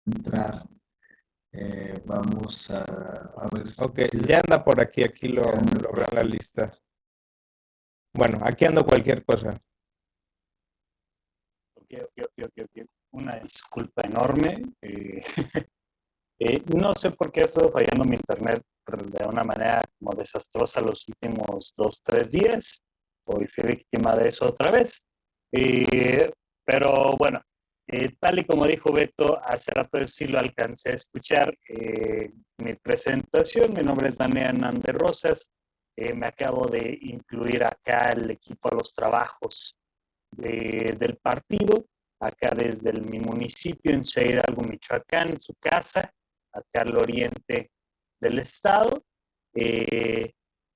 entrar. Vamos a ver Ok, si ya anda por aquí, aquí lo, ya anda lo por veo en la aquí. lista. Bueno, aquí ando cualquier cosa. Ok. Una disculpa enorme. No sé por qué ha estado fallando mi internet de una manera como desastrosa los últimos 2, 3 días. Hoy fui víctima de eso otra vez. Pero bueno, tal y como dijo Beto, hace rato sí lo alcancé a escuchar. Mi presentación, mi nombre es Damián Hernández Rosas. Me acabo de incluir acá el equipo a los trabajos del partido, acá desde mi municipio en Ciudad Hidalgo, Michoacán, en su casa, acá al oriente del estado. Eh,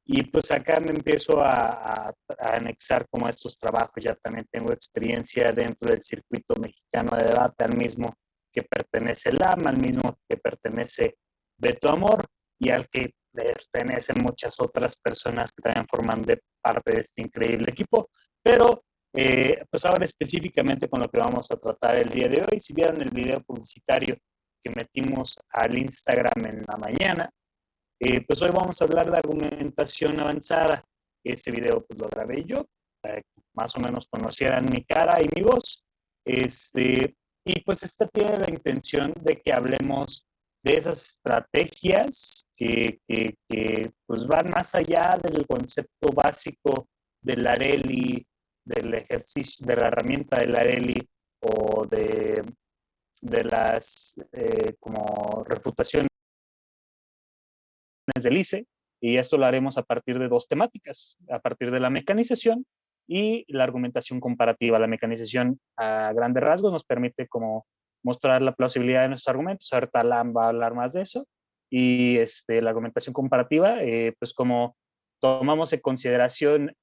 y pues acá me empiezo a anexar como a estos trabajos. Ya también tengo experiencia dentro del circuito mexicano de debate, al mismo que pertenece el AMA, al mismo que pertenece Beto Amor y al que pertenecen muchas otras personas que también forman parte de este increíble equipo. Pero pues ahora específicamente con lo que vamos a tratar el día de hoy, si vieron el video publicitario que metimos al Instagram en la mañana, pues hoy vamos a hablar de argumentación avanzada. Este video pues lo grabé yo, para que más o menos conocieran mi cara y mi voz. Y pues esta tiene la intención de que hablemos de esas estrategias que pues van más allá del concepto básico del Areli, del ejercicio, de la herramienta del Areli o de las como refutaciones del ICE, y esto lo haremos a partir de dos temáticas, a partir de la mecanización y la argumentación comparativa. La mecanización a grandes rasgos nos permite como mostrar la plausibilidad de nuestros argumentos. Ahorita Lam va a hablar más de eso. Y la argumentación comparativa, pues como tomamos en consideración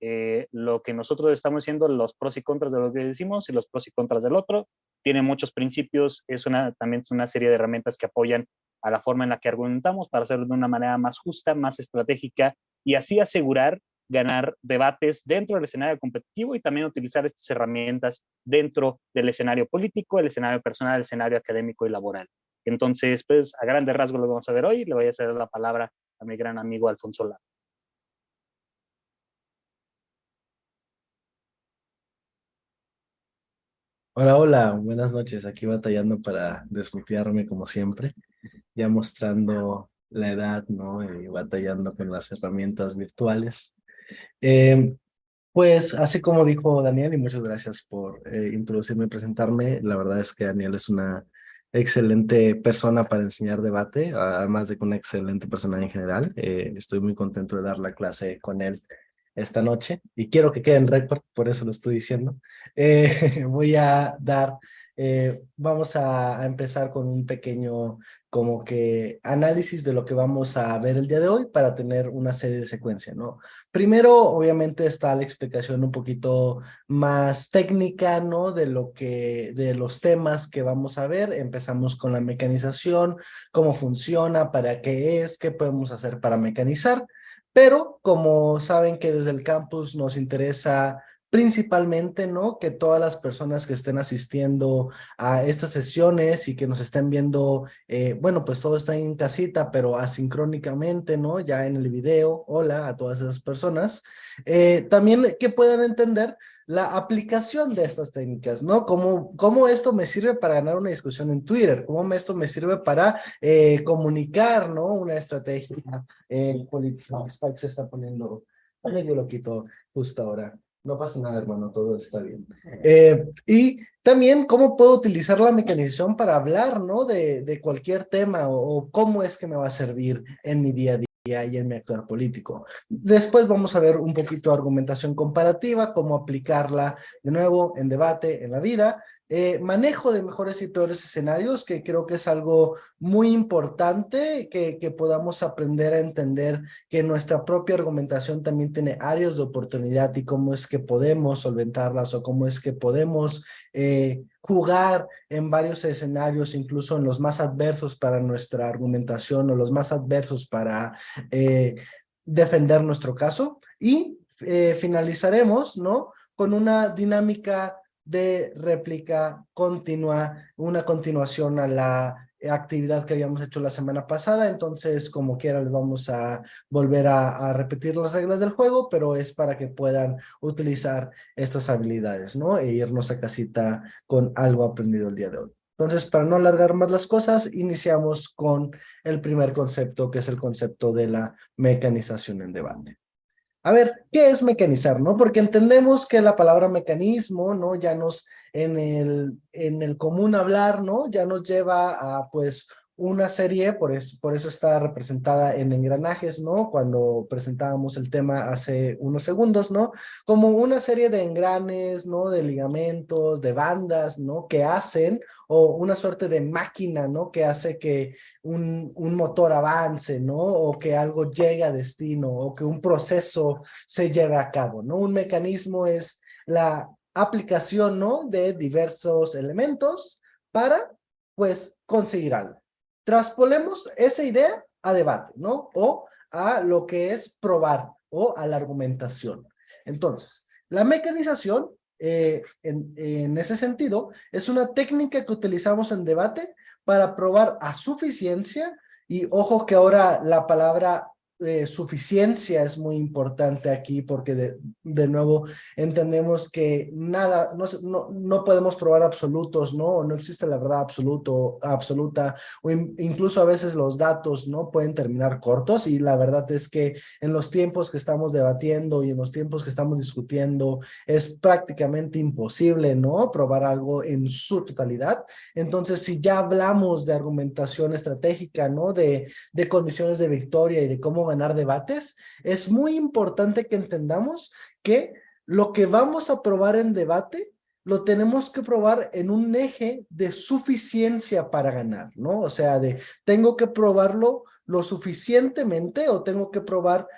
lo que nosotros estamos diciendo, los pros y contras de lo que decimos y los pros y contras del otro. Tiene muchos principios, también es una serie de herramientas que apoyan a la forma en la que argumentamos para hacerlo de una manera más justa, más estratégica y así asegurar ganar debates dentro del escenario competitivo y también utilizar estas herramientas dentro del escenario político, el escenario personal, el escenario académico y laboral. Entonces, pues a grandes rasgos lo vamos a ver hoy. Le voy a ceder la palabra a mi gran amigo Alfonso Lara. Hola, hola, buenas noches. Aquí batallando para desmutearme como siempre, ya mostrando la edad, ¿no? Y batallando con las herramientas virtuales. Eh, pues así como dijo Daniel, y muchas gracias por introducirme y presentarme, la verdad es que Daniel es una excelente persona para enseñar debate, además de que una excelente persona en general. Estoy muy contento de dar la clase con él esta noche y quiero que quede en récord, por eso lo estoy diciendo. Voy a dar, vamos a empezar con un pequeño como que análisis de lo que vamos a ver el día de hoy para tener una serie de secuencia, ¿no? Primero, obviamente, está la explicación un poquito más técnica, ¿no? De los temas que vamos a ver. Empezamos con la mecanización, cómo funciona, para qué es, qué podemos hacer para mecanizar. Pero como saben que desde el campus nos interesa principalmente, ¿no? Que todas las personas que estén asistiendo a estas sesiones y que nos estén viendo, bueno, pues todo está en casita, pero asincrónicamente, ¿no? Ya en el video, hola a todas esas personas. También que puedan entender la aplicación de estas técnicas, ¿no? Cómo esto me sirve para ganar una discusión en Twitter, esto me sirve para comunicar, ¿no? Una estrategia política. Spike se está poniendo medio loquito justo ahora. No pasa nada, hermano, todo está bien. Y también cómo puedo utilizar la mecanización para hablar, ¿no? De cualquier tema o cómo es que me va a servir en mi día a día y en mi actuar político. Después vamos a ver un poquito de argumentación comparativa, cómo aplicarla de nuevo en debate, en la vida. Manejo de mejores y peores escenarios, que creo que es algo muy importante que podamos aprender a entender que nuestra propia argumentación también tiene áreas de oportunidad y cómo es que podemos solventarlas o cómo es que podemos jugar en varios escenarios, incluso en los más adversos para nuestra argumentación o los más adversos para defender nuestro caso. Y finalizaremos, ¿no? Con una dinámica de réplica continua, una continuación a la actividad que habíamos hecho la semana pasada, entonces como quiera les vamos a volver a repetir las reglas del juego, pero es para que puedan utilizar estas habilidades, ¿no? E irnos a casita con algo aprendido el día de hoy. Entonces, para no alargar más las cosas, iniciamos con el primer concepto, que es el concepto de la mecanización en debate. A ver, ¿qué es mecanizar, no? Porque entendemos que la palabra mecanismo, ¿no? Ya nos, en el común hablar, ¿no? Ya nos lleva a, pues, una serie, por eso está representada en engranajes, ¿no? Cuando presentábamos el tema hace unos segundos, ¿no? Como una serie de engranes, ¿no? De ligamentos, de bandas, ¿no? Que hacen, o una suerte de máquina, ¿no? Que hace que un motor avance, ¿no? O que algo llegue a destino, o que un proceso se lleve a cabo, ¿no? Un mecanismo es la aplicación, ¿no? De diversos elementos para, pues, conseguir algo. Traspolemos esa idea a debate, ¿no? O a lo que es probar o a la argumentación. Entonces, la mecanización, en ese sentido, es una técnica que utilizamos en debate para probar a suficiencia, y ojo que ahora la palabra suficiencia es muy importante aquí porque de nuevo entendemos que nada, no podemos probar absolutos, ¿no? No existe la verdad absoluta, o incluso a veces los datos, ¿no? Pueden terminar cortos, y la verdad es que en los tiempos que estamos debatiendo y en los tiempos que estamos discutiendo es prácticamente imposible, ¿no? Probar algo en su totalidad. Entonces, si ya hablamos de argumentación estratégica, ¿no? De condiciones de victoria y de cómo ganar debates, es muy importante que entendamos que lo que vamos a probar en debate lo tenemos que probar en un eje de suficiencia para ganar, ¿no? O sea, tengo que probarlo lo suficientemente, o tengo que probar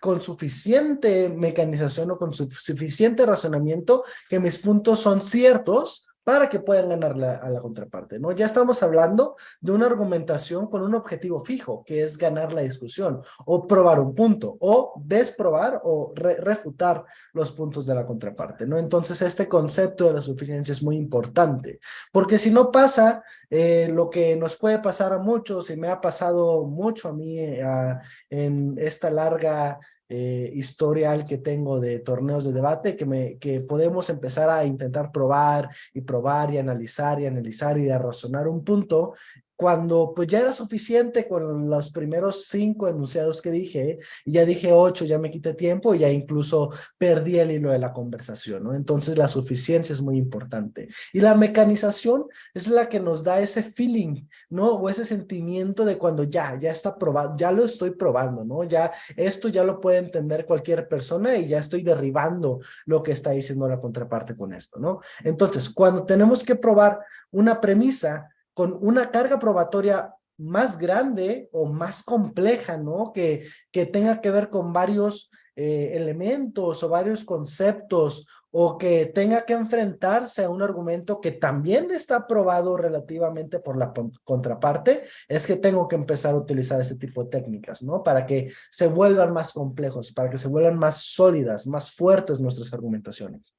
con suficiente mecanización o con suficiente razonamiento que mis puntos son ciertos para que puedan ganar a la contraparte, ¿no? Ya estamos hablando de una argumentación con un objetivo fijo, que es ganar la discusión, o probar un punto, o desprobar o refutar los puntos de la contraparte, ¿no? Entonces, este concepto de la suficiencia es muy importante, porque si no pasa lo que nos puede pasar a muchos, y me ha pasado mucho a mí en esta larga historial que tengo de torneos de debate, que podemos empezar a intentar probar y analizar y a razonar un punto, cuando pues ya era suficiente con los primeros 5 enunciados que dije, y ya dije 8, ya me quité tiempo y ya incluso perdí el hilo de la conversación, ¿no? Entonces la suficiencia es muy importante. Y la mecanización es la que nos da ese feeling, ¿no? O ese sentimiento de cuando ya está probado, ya lo estoy probando, ¿no? Ya esto ya lo puede entender cualquier persona y ya estoy derribando lo que está diciendo la contraparte con esto, ¿no? Entonces, cuando tenemos que probar una premisa con una carga probatoria más grande o más compleja, ¿no? Que tenga que ver con varios elementos o varios conceptos, o que tenga que enfrentarse a un argumento que también está probado relativamente por la contraparte, es que tengo que empezar a utilizar este tipo de técnicas, ¿no? Para que se vuelvan más complejos, para que se vuelvan más sólidas, más fuertes nuestras argumentaciones.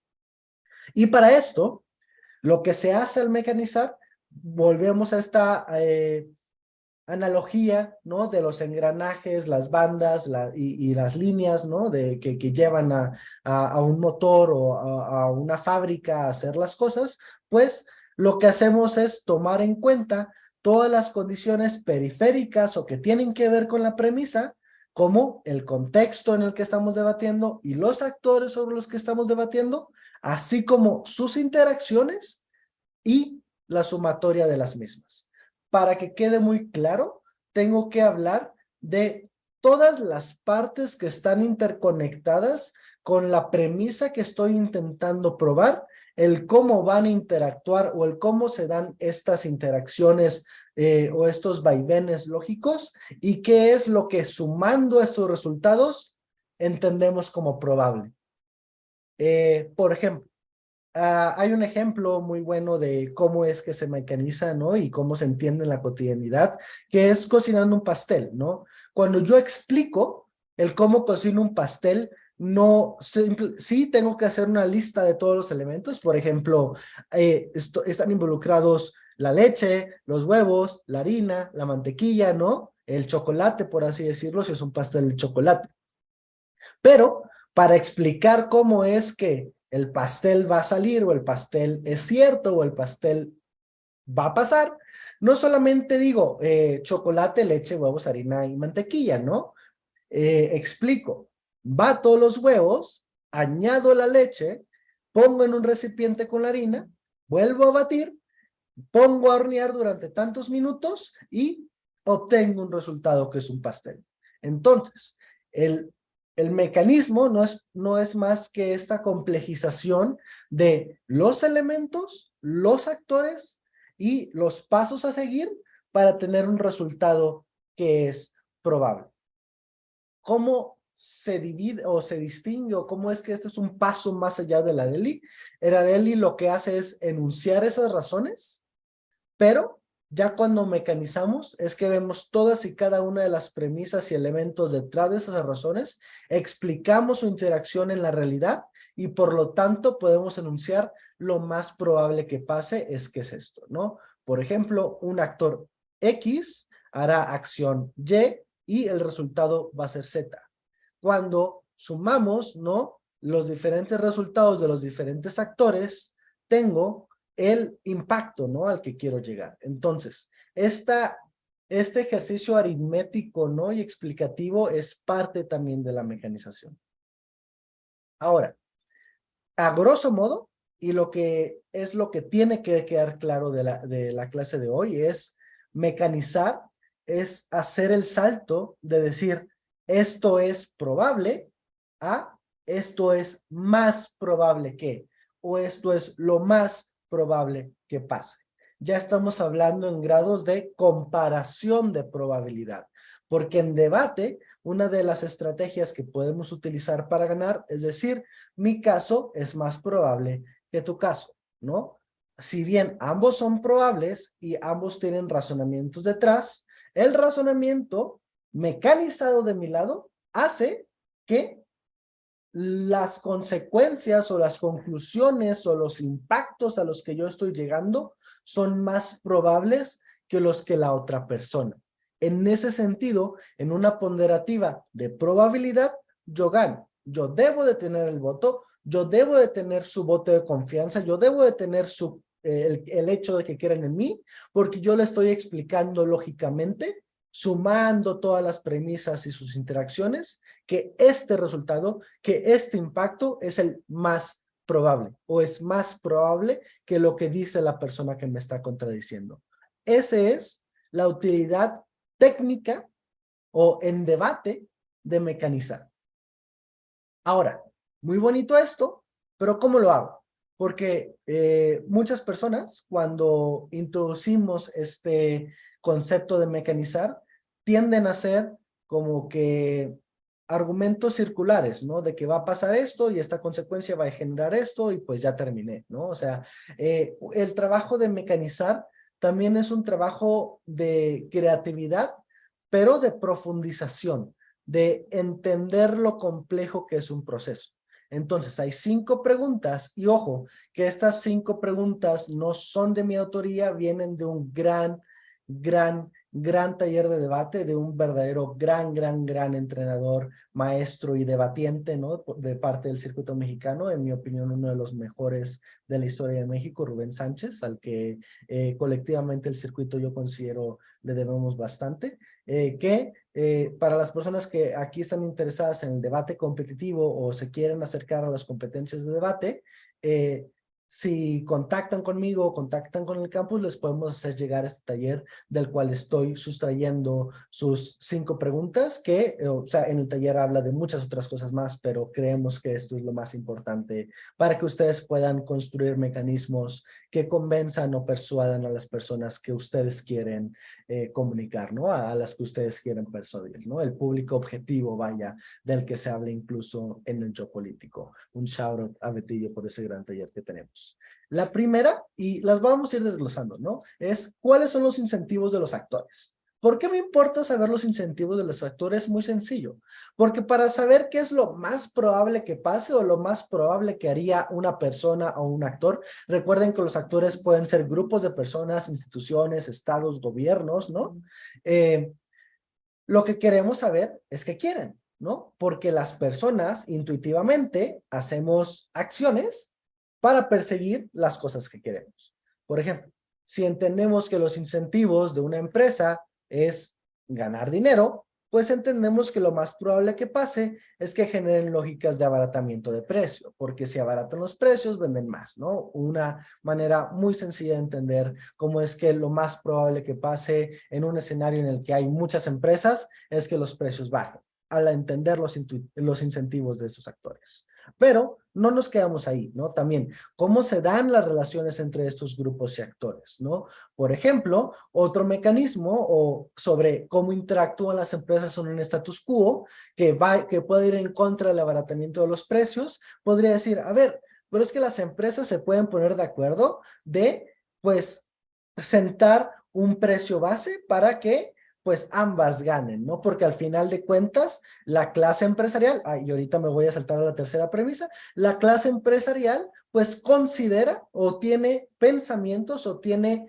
Y para esto, lo que se hace al mecanizar, volvemos a esta analogía, ¿no? De los engranajes, las bandas y las líneas, ¿no? Que llevan a un motor o a una fábrica a hacer las cosas, pues lo que hacemos es tomar en cuenta todas las condiciones periféricas o que tienen que ver con la premisa, como el contexto en el que estamos debatiendo y los actores sobre los que estamos debatiendo, así como sus interacciones y la sumatoria de las mismas. Para que quede muy claro, tengo que hablar de todas las partes que están interconectadas con la premisa que estoy intentando probar, el cómo van a interactuar o el cómo se dan estas interacciones o estos vaivenes lógicos, y qué es lo que, sumando estos resultados, entendemos como probable. Por ejemplo, hay un ejemplo muy bueno de cómo es que se mecaniza, ¿no? Y cómo se entiende en la cotidianidad, que es cocinando un pastel, ¿no? Cuando yo explico el cómo cocino un pastel, no, sí tengo que hacer una lista de todos los elementos. Por ejemplo, están involucrados la leche, los huevos, la harina, la mantequilla, ¿no? El chocolate, por así decirlo, si es un pastel de chocolate. Pero para explicar cómo es que el pastel va a salir, o el pastel es cierto, o el pastel va a pasar, no solamente digo chocolate, leche, huevos, harina y mantequilla, ¿no? Explico, bato los huevos, añado la leche, pongo en un recipiente con la harina, vuelvo a batir, pongo a hornear durante tantos minutos y obtengo un resultado que es un pastel. Entonces, el mecanismo no es más que esta complejización de los elementos, los actores y los pasos a seguir para tener un resultado que es probable. ¿Cómo se divide o se distingue o cómo es que este es un paso más allá de la Areli? El Areli lo que hace es enunciar esas razones, pero ya cuando mecanizamos es que vemos todas y cada una de las premisas y elementos detrás de esas razones, explicamos su interacción en la realidad y por lo tanto podemos enunciar lo más probable que pase es que es esto, ¿no? Por ejemplo, un actor X hará acción Y el resultado va a ser Z. Cuando sumamos, ¿no?, los diferentes resultados de los diferentes actores, tengo el impacto, ¿no?, al que quiero llegar. Entonces, este ejercicio aritmético, ¿no?, y explicativo es parte también de la mecanización. Ahora, a grosso modo, y lo que es lo que tiene que quedar claro de la clase de hoy, es mecanizar, es hacer el salto de decir, esto es probable, a esto es más probable que, o esto es lo más probable que pase. Ya estamos hablando en grados de comparación de probabilidad, porque en debate, una de las estrategias que podemos utilizar para ganar es decir, mi caso es más probable que tu caso, ¿no? Si bien ambos son probables y ambos tienen razonamientos detrás, el razonamiento mecanizado de mi lado hace que las consecuencias o las conclusiones o los impactos a los que yo estoy llegando son más probables que los que la otra persona. En ese sentido, en una ponderativa de probabilidad, yo gano. Yo debo de tener el voto, yo debo de tener su voto de confianza, yo debo de tener el hecho de que crean en mí, porque yo le estoy explicando lógicamente, sumando todas las premisas y sus interacciones, que este resultado, que este impacto es el más probable, o es más probable que lo que dice la persona que me está contradiciendo. Esa es la utilidad técnica o en debate de mecanizar. Ahora, muy bonito esto, pero ¿cómo lo hago? Porque muchas personas, cuando introducimos este concepto de mecanizar, tienden a ser como que argumentos circulares, ¿no? De que va a pasar esto y esta consecuencia va a generar esto y pues ya terminé, ¿no? O sea, el trabajo de mecanizar también es un trabajo de creatividad, pero de profundización, de entender lo complejo que es un proceso. Entonces, hay 5 preguntas y ojo, que estas 5 preguntas no son de mi autoría, vienen de un gran taller de debate, de un verdadero gran entrenador, maestro y debatiente, ¿no?, de parte del circuito mexicano, en mi opinión, uno de los mejores de la historia de México, Rubén Sánchez, al que colectivamente el circuito yo considero le debemos bastante, para las personas que aquí están interesadas en el debate competitivo o se quieren acercar a las competencias de debate, si contactan conmigo o contactan con el campus, les podemos hacer llegar este taller del cual estoy sustrayendo sus 5 preguntas que, o sea, en el taller habla de muchas otras cosas más, pero creemos que esto es lo más importante para que ustedes puedan construir mecanismos que convenzan o persuadan a las personas que ustedes quieren comunicar, ¿no? A las que ustedes quieren persuadir, ¿no? El público objetivo, vaya, del que se habla incluso en el yo político. Un shout out a Betillo por ese gran taller que tenemos. La primera, y las vamos a ir desglosando, ¿no?, es ¿cuáles son los incentivos de los actores? ¿Por qué me importa saber los incentivos de los actores? Muy sencillo, porque para saber qué es lo más probable que pase o lo más probable que haría una persona o un actor, recuerden que los actores pueden ser grupos de personas, instituciones, estados, gobiernos, ¿no? Lo que queremos saber es qué quieren, ¿no? Porque las personas intuitivamente hacemos acciones para perseguir las cosas que queremos. Por ejemplo, si entendemos que los incentivos de una empresa es ganar dinero, pues entendemos que lo más probable que pase es que generen lógicas de abaratamiento de precio, porque si abaratan los precios, venden más, ¿no? Una manera muy sencilla de entender cómo es que lo más probable que pase en un escenario en el que hay muchas empresas es que los precios bajen, al entender los incentivos de esos actores. Pero no nos quedamos ahí, ¿no? También, ¿cómo se dan las relaciones entre estos grupos y actores, ¿no? Por ejemplo, otro mecanismo o sobre cómo interactúan las empresas en un status quo que puede ir en contra del abaratamiento de los precios, podría decir, a ver, pero es que las empresas se pueden poner de acuerdo de, pues, sentar un precio base para que pues ambas ganen, ¿no? Porque al final de cuentas, la clase empresarial, y ahorita me voy a saltar a la tercera premisa, la clase empresarial pues considera o tiene pensamientos o tiene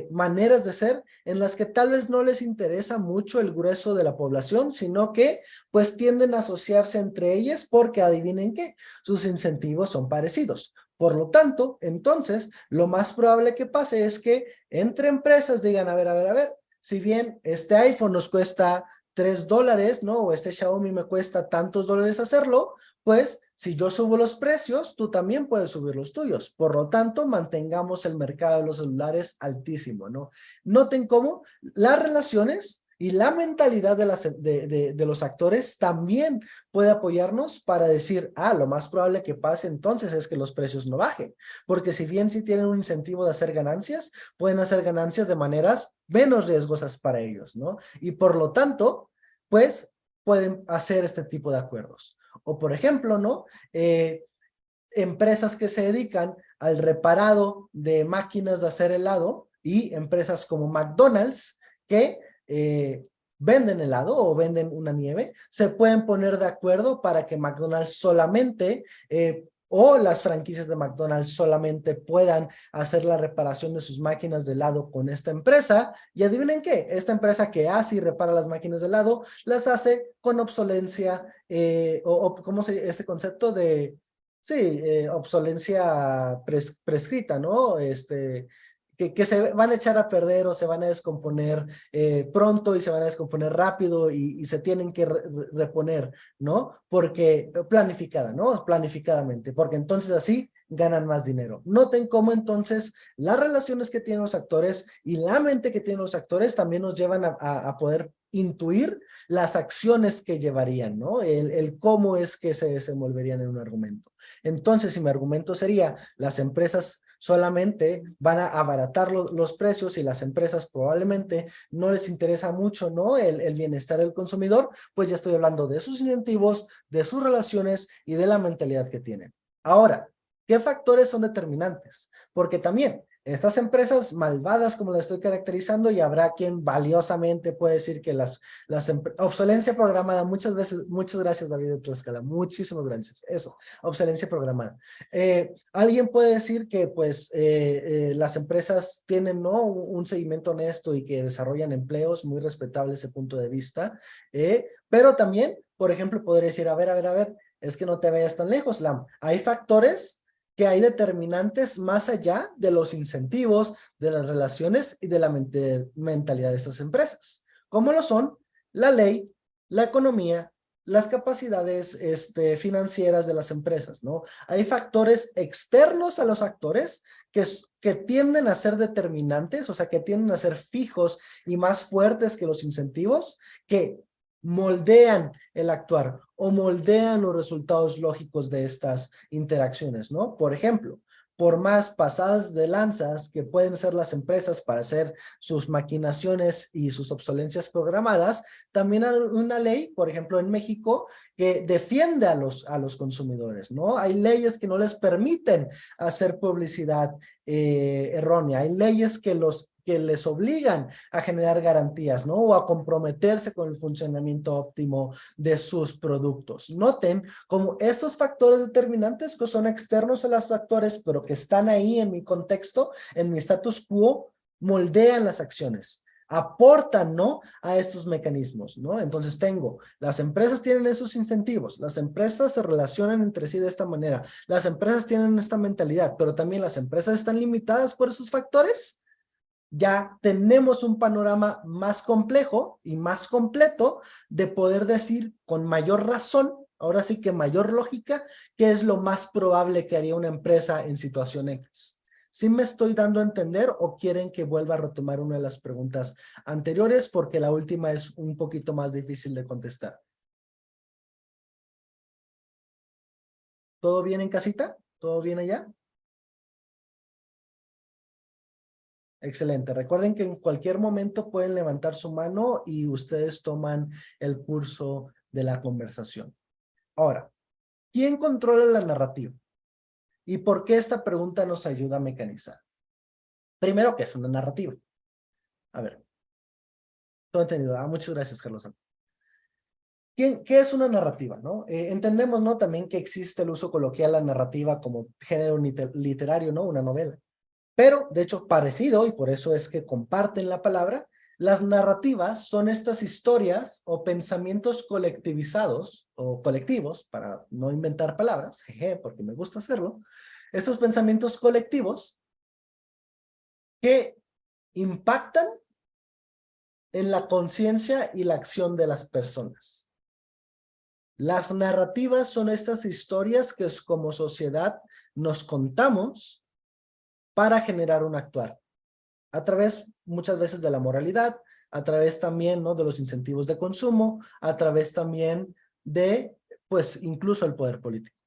maneras de ser en las que tal vez no les interesa mucho el grueso de la población, sino que pues tienden a asociarse entre ellas porque adivinen qué, sus incentivos son parecidos. Por lo tanto, entonces, lo más probable que pase es que entre empresas digan, a ver, si bien este iPhone nos cuesta $3, ¿no? O este Xiaomi me cuesta tantos dólares hacerlo, pues si yo subo los precios, tú también puedes subir los tuyos. Por lo tanto, mantengamos el mercado de los celulares altísimo, ¿no? Noten cómo las relaciones y la mentalidad de los actores también puede apoyarnos para decir, lo más probable que pase entonces es que los precios no bajen. Porque si bien sí tienen un incentivo de hacer ganancias, pueden hacer ganancias de maneras menos riesgosas para ellos, ¿no? Y por lo tanto, pues pueden hacer este tipo de acuerdos. O por ejemplo, ¿no? Empresas que se dedican al reparado de máquinas de hacer helado y empresas como McDonald's que venden helado o venden una nieve, se pueden poner de acuerdo para que McDonald's solamente o las franquicias de McDonald's solamente puedan hacer la reparación de sus máquinas de helado con esta empresa. Y adivinen qué, esta empresa que hace y repara las máquinas de helado, las hace con obsolencia, ¿cómo se este concepto de, sí, obsolencia prescrita, ¿no? Que se van a echar a perder o se van a descomponer pronto y se van a descomponer rápido y se tienen que reponer, ¿no? Porque planificada, ¿no? Planificadamente, porque entonces así ganan más dinero. Noten cómo entonces las relaciones que tienen los actores y la mente que tienen los actores también nos llevan a poder intuir las acciones que llevarían, ¿no? El cómo es que se desenvolverían en un argumento. Entonces, si mi argumento sería, las empresas solamente van a abaratar los precios y las empresas probablemente no les interesa mucho, ¿no? El bienestar del consumidor, pues ya estoy hablando de sus incentivos, de sus relaciones y de la mentalidad que tienen. Ahora, ¿qué factores son determinantes? Porque también estas empresas malvadas, como las estoy caracterizando, y habrá quien valiosamente puede decir que obsolencia programada, muchas veces, muchas gracias David de Tlaxcala, muchísimas gracias, eso, obsolencia programada. Alguien puede decir que pues las empresas tienen, ¿no? un seguimiento honesto y que desarrollan empleos, muy respetable ese punto de vista, pero también, por ejemplo, podría decir, a ver, es que no te vayas tan lejos, Lam, hay factores que hay determinantes más allá de los incentivos, de las relaciones y de la mentalidad de estas empresas, como lo son la ley, la economía, las capacidades financieras de las empresas, ¿no? Hay factores externos a los actores que tienden a ser determinantes, o sea, que tienden a ser fijos y más fuertes que los incentivos, que moldean el actuar o moldean los resultados lógicos de estas interacciones, ¿no? Por ejemplo, por más pasadas de lanzas que pueden ser las empresas para hacer sus maquinaciones y sus obsolencias programadas, también hay una ley, por ejemplo, en México, que defiende a los consumidores, ¿no? Hay leyes que no les permiten hacer publicidad errónea, hay leyes que los que les obligan a generar garantías, ¿no? O a comprometerse con el funcionamiento óptimo de sus productos. Noten cómo estos factores determinantes que son externos a los actores, pero que están ahí en mi contexto, en mi status quo, moldean las acciones, aportan, ¿no?, a estos mecanismos, ¿no? Entonces las empresas tienen esos incentivos, las empresas se relacionan entre sí de esta manera, las empresas tienen esta mentalidad, pero también las empresas están limitadas por esos factores. Ya tenemos un panorama más complejo y más completo de poder decir con mayor razón, ahora sí que mayor lógica, qué es lo más probable que haría una empresa en situación X. ¿Sí me estoy dando a entender o quieren que vuelva a retomar una de las preguntas anteriores? Porque la última es un poquito más difícil de contestar. ¿Todo bien en casita? ¿Todo bien allá? Excelente. Recuerden que en cualquier momento pueden levantar su mano y ustedes toman el curso de la conversación. Ahora, ¿quién controla la narrativa? ¿Y por qué esta pregunta nos ayuda a mecanizar? Primero, ¿qué es una narrativa? A ver. Todo entendido. Muchas gracias, Carlos. ¿Qué es una narrativa, no? Entendemos, ¿no?, también que existe el uso coloquial de la narrativa como género literario, ¿no? Una novela. Pero, de hecho, parecido, y por eso es que comparten la palabra, las narrativas son estas historias o pensamientos colectivizados o colectivos, para no inventar palabras, jeje, porque me gusta hacerlo, estos pensamientos colectivos que impactan en la conciencia y la acción de las personas. Las narrativas son estas historias que como sociedad nos contamos para generar un actuar. A través muchas veces de la moralidad, a través también, ¿no?, de los incentivos de consumo, a través también de, pues, incluso el poder político.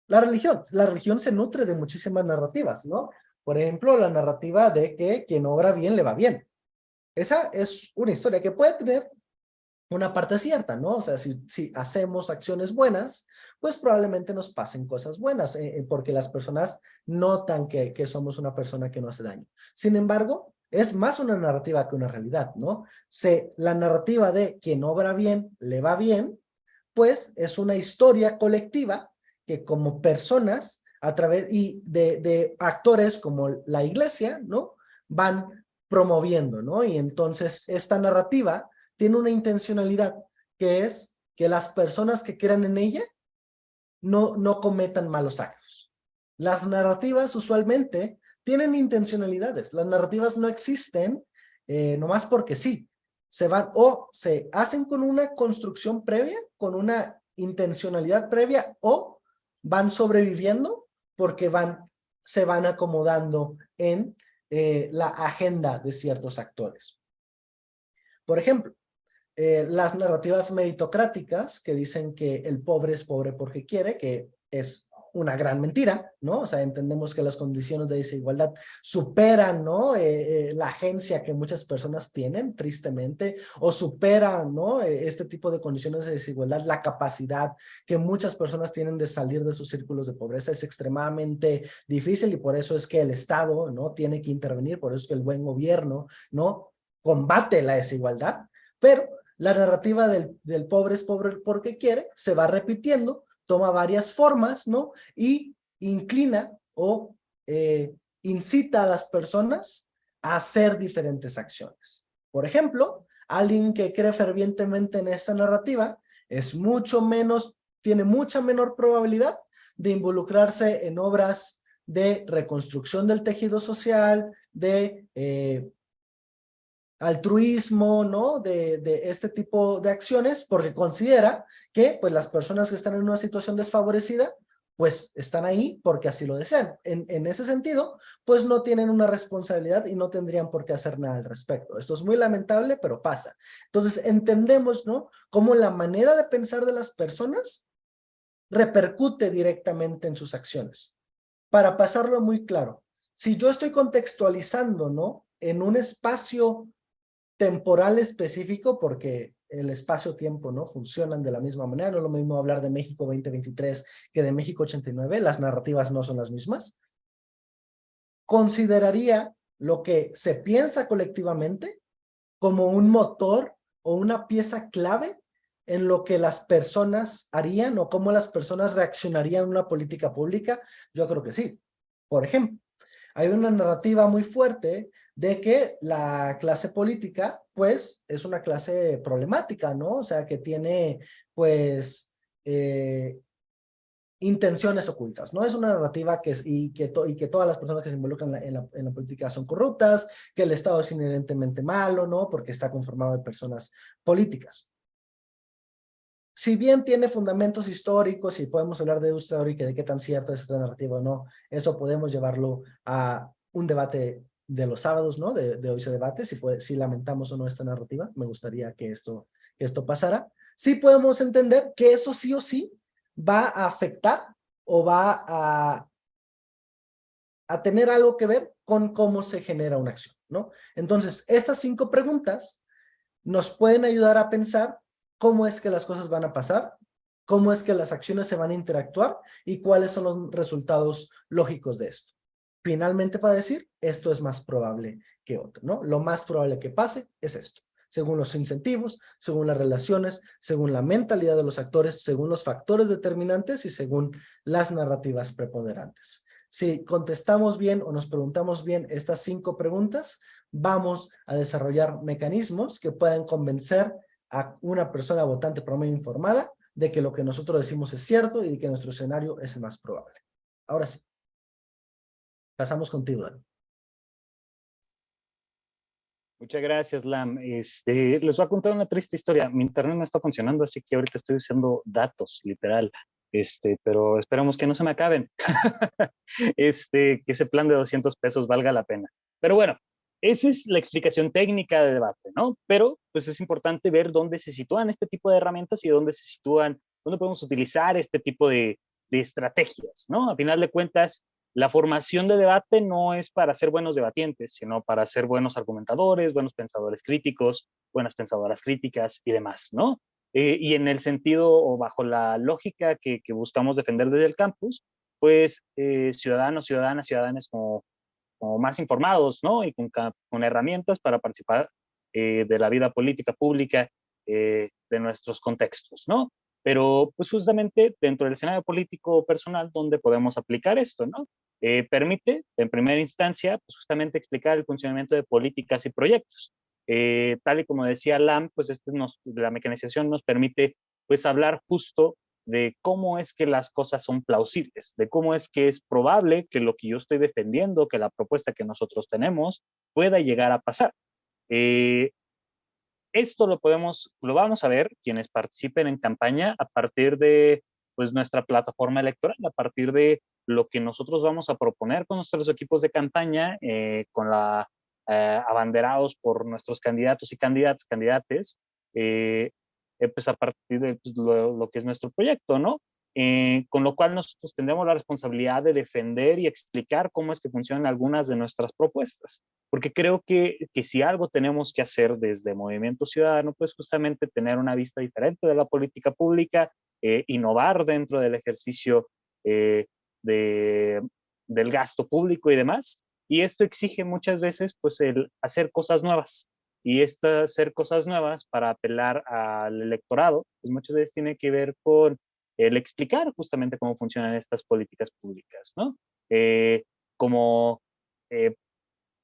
La religión se nutre de muchísimas narrativas, ¿no? Por ejemplo, la narrativa de que quien obra bien le va bien. Esa es una historia que puede tener una parte cierta, ¿no? O sea, si hacemos acciones buenas, pues probablemente nos pasen cosas buenas, porque las personas notan que somos una persona que no hace daño. Sin embargo, es más una narrativa que una realidad, ¿no? La narrativa de quien obra bien, le va bien, pues es una historia colectiva que como personas, a través de actores como la iglesia, ¿no?, van promoviendo, ¿no? Y entonces esta narrativa tiene una intencionalidad, que es que las personas que crean en ella no cometan malos actos. Las narrativas usualmente tienen intencionalidades. Las narrativas no existen nomás porque sí. Se hacen con una construcción previa, con una intencionalidad previa, o van sobreviviendo porque se van acomodando en la agenda de ciertos actores. Por ejemplo, las narrativas meritocráticas que dicen que el pobre es pobre porque quiere, que es una gran mentira, ¿no? O sea, entendemos que las condiciones de desigualdad superan, ¿no?, la agencia que muchas personas tienen, tristemente, o superan, ¿no?, este tipo de condiciones de desigualdad, la capacidad que muchas personas tienen de salir de sus círculos de pobreza es extremadamente difícil, y por eso es que el Estado, ¿no?, tiene que intervenir, por eso es que el buen gobierno, ¿no?, combate la desigualdad. Pero la narrativa del pobre es pobre porque quiere se va repitiendo, toma varias formas, ¿no? Y inclina o incita a las personas a hacer diferentes acciones. Por ejemplo, alguien que cree fervientemente en esta narrativa tiene mucha menor probabilidad de involucrarse en obras de reconstrucción del tejido social, de altruismo, ¿no?, de este tipo de acciones, porque considera que pues las personas que están en una situación desfavorecida pues están ahí porque así lo desean. En ese sentido, pues no tienen una responsabilidad y no tendrían por qué hacer nada al respecto. Esto es muy lamentable, pero pasa. Entonces entendemos, ¿no?, cómo la manera de pensar de las personas repercute directamente en sus acciones. Para pasarlo muy claro, si yo estoy contextualizando, ¿no?, en un espacio temporal específico, porque el espacio-tiempo no funcionan de la misma manera, no es lo mismo hablar de México 2023 que de México 89, las narrativas no son las mismas. Consideraría lo que se piensa colectivamente como un motor o una pieza clave en lo que las personas harían o cómo las personas reaccionarían a una política pública? Yo creo que sí. Por ejemplo, hay una narrativa muy fuerte de que la clase política, pues, es una clase problemática, ¿no? O sea, que tiene, pues, intenciones ocultas, ¿no? Es una narrativa y que todas las personas que se involucran en la política son corruptas, que el Estado es inherentemente malo, ¿no? Porque está conformado de personas políticas. Si bien tiene fundamentos históricos y podemos hablar de histórica y de qué tan cierta es esta narrativa o no, eso podemos llevarlo a un debate de los sábados, ¿no? De hoy se debate, si lamentamos o no esta narrativa. Me gustaría que esto pasara. Sí podemos entender que eso sí o sí va a afectar o va a tener algo que ver con cómo se genera una acción, ¿no? Entonces, estas 5 preguntas nos pueden ayudar a pensar cómo es que las cosas van a pasar, cómo es que las acciones se van a interactuar y cuáles son los resultados lógicos de esto. Finalmente, para decir, esto es más probable que otro, ¿no? Lo más probable que pase es esto, según los incentivos, según las relaciones, según la mentalidad de los actores, según los factores determinantes y según las narrativas preponderantes. Si contestamos bien o nos preguntamos bien estas 5 preguntas, vamos a desarrollar mecanismos que puedan convencer a una persona votante promedio informada de que lo que nosotros decimos es cierto y de que nuestro escenario es el más probable. Ahora sí, pasamos contigo, Dani. Muchas gracias, Lam. Les voy a contar una triste historia. Mi internet no está funcionando, así que ahorita estoy usando datos, literal. Pero esperamos que no se me acaben. Que ese plan de 200 pesos valga la pena. Pero bueno, esa es la explicación técnica de debate, ¿no? Pero pues es importante ver dónde se sitúan este tipo de herramientas y dónde se sitúan, dónde podemos utilizar este tipo de estrategias, ¿no? A final de cuentas, la formación de debate no es para ser buenos debatientes, sino para ser buenos argumentadores, buenos pensadores críticos, buenas pensadoras críticas y demás, ¿no? Y en el sentido o bajo la lógica que buscamos defender desde el campus, pues ciudadanos, ciudadanas, ciudadanos como más informados, ¿no? Y con herramientas para participar de la vida política pública de nuestros contextos, ¿no? Pero pues justamente dentro del escenario político personal donde podemos aplicar esto, ¿no? Permite, en primera instancia, pues justamente explicar el funcionamiento de políticas y proyectos. Tal y como decía Lam, pues la mecanización nos permite pues hablar justo de cómo es que las cosas son plausibles, de cómo es que es probable que lo que yo estoy defendiendo, que la propuesta que nosotros tenemos, pueda llegar a pasar. Esto lo vamos a ver quienes participen en campaña a partir de pues, nuestra plataforma electoral, a partir de lo que nosotros vamos a proponer con nuestros equipos de campaña, abanderados por nuestros candidatos y candidates, pues a partir de pues, lo que es nuestro proyecto, ¿no? Con lo cual nosotros tendremos la responsabilidad de defender y explicar cómo es que funcionan algunas de nuestras propuestas, porque creo que si algo tenemos que hacer desde Movimiento Ciudadano, pues justamente tener una vista diferente de la política pública, innovar dentro del ejercicio eh, de, del gasto público y demás, y esto exige muchas veces pues el hacer cosas nuevas, y hacer cosas nuevas para apelar al electorado, pues muchas veces tiene que ver con el explicar justamente cómo funcionan estas políticas públicas, ¿no? Como eh,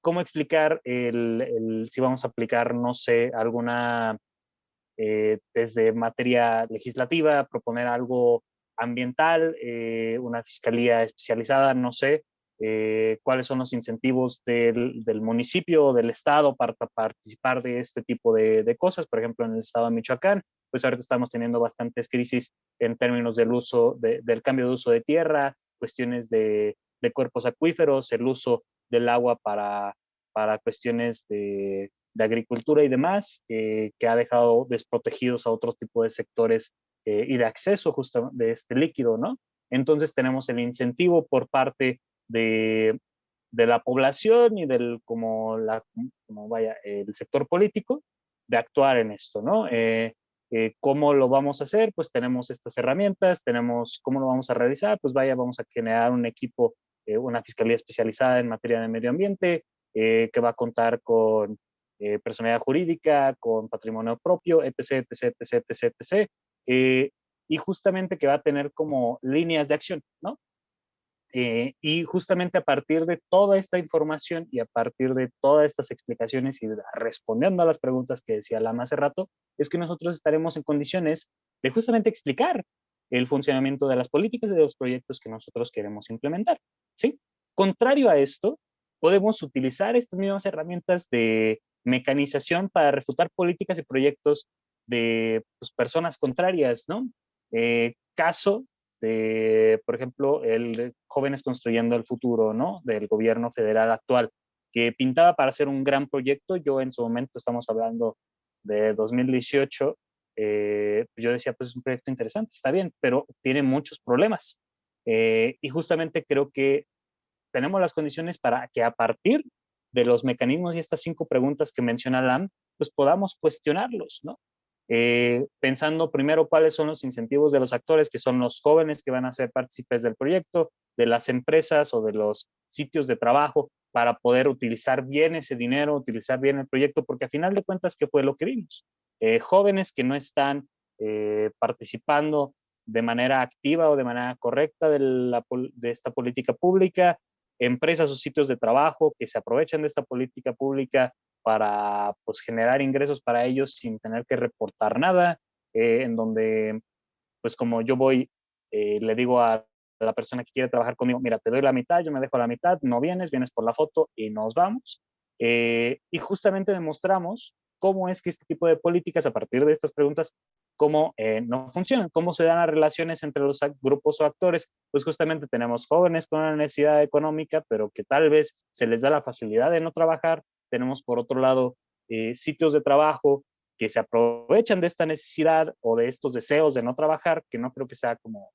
cómo explicar si vamos a aplicar, no sé, alguna, desde materia legislativa, proponer algo ambiental, una fiscalía especializada, no sé, cuáles son los incentivos del municipio o del estado para participar de este tipo de cosas. Por ejemplo, en el estado de Michoacán, pues ahorita estamos teniendo bastantes crisis en términos del uso, del cambio de uso de tierra, cuestiones de cuerpos acuíferos, el uso del agua para cuestiones de agricultura y demás, que ha dejado desprotegidos a otro tipo de sectores y de acceso justo de este líquido, ¿no? Entonces tenemos el incentivo por parte de la población y el sector político de actuar en esto, ¿no? ¿Cómo lo vamos a hacer? Pues tenemos estas herramientas, ¿cómo lo vamos a realizar? Pues vamos a generar un equipo, una fiscalía especializada en materia de medio ambiente, que va a contar con personalidad jurídica, con patrimonio propio, etc, etc, etc, etc, etc. Y justamente que va a tener como líneas de acción, ¿no? Y justamente a partir de toda esta información y a partir de todas estas explicaciones y respondiendo a las preguntas que decía Lama hace rato, es que nosotros estaremos en condiciones de justamente explicar el funcionamiento de las políticas y de los proyectos que nosotros queremos implementar, ¿sí? Contrario a esto, podemos utilizar estas mismas herramientas de mecanización para refutar políticas y proyectos de pues, personas contrarias, ¿no? Caso de, por ejemplo, el Jóvenes Construyendo el Futuro, ¿no? Del gobierno federal actual, que pintaba para hacer un gran proyecto. Yo en su momento, estamos hablando de 2018, yo decía, pues es un proyecto interesante, está bien, pero tiene muchos problemas. Y justamente creo que tenemos las condiciones para que a partir de los mecanismos y estas 5 preguntas que menciona Lam, pues podamos cuestionarlos, ¿no? Pensando primero cuáles son los incentivos de los actores, que son los jóvenes que van a ser partícipes del proyecto, de las empresas o de los sitios de trabajo, para poder utilizar bien ese dinero, utilizar bien el proyecto, porque a final de cuentas, ¿qué fue lo que vimos? Jóvenes que no están participando de manera activa o de manera correcta de esta política pública, empresas o sitios de trabajo que se aprovechan de esta política pública para pues, generar ingresos para ellos sin tener que reportar nada, en donde, pues como yo voy, le digo a la persona que quiere trabajar conmigo, mira, te doy la mitad, yo me dejo la mitad, no vienes, vienes por la foto y nos vamos. Y justamente demostramos cómo es que este tipo de políticas, a partir de estas preguntas, cómo no funcionan, cómo se dan las relaciones entre los grupos o actores. Pues justamente tenemos jóvenes con una necesidad económica, pero que tal vez se les da la facilidad de no trabajar. Tenemos por otro lado sitios de trabajo que se aprovechan de esta necesidad o de estos deseos de no trabajar, que no creo que sea como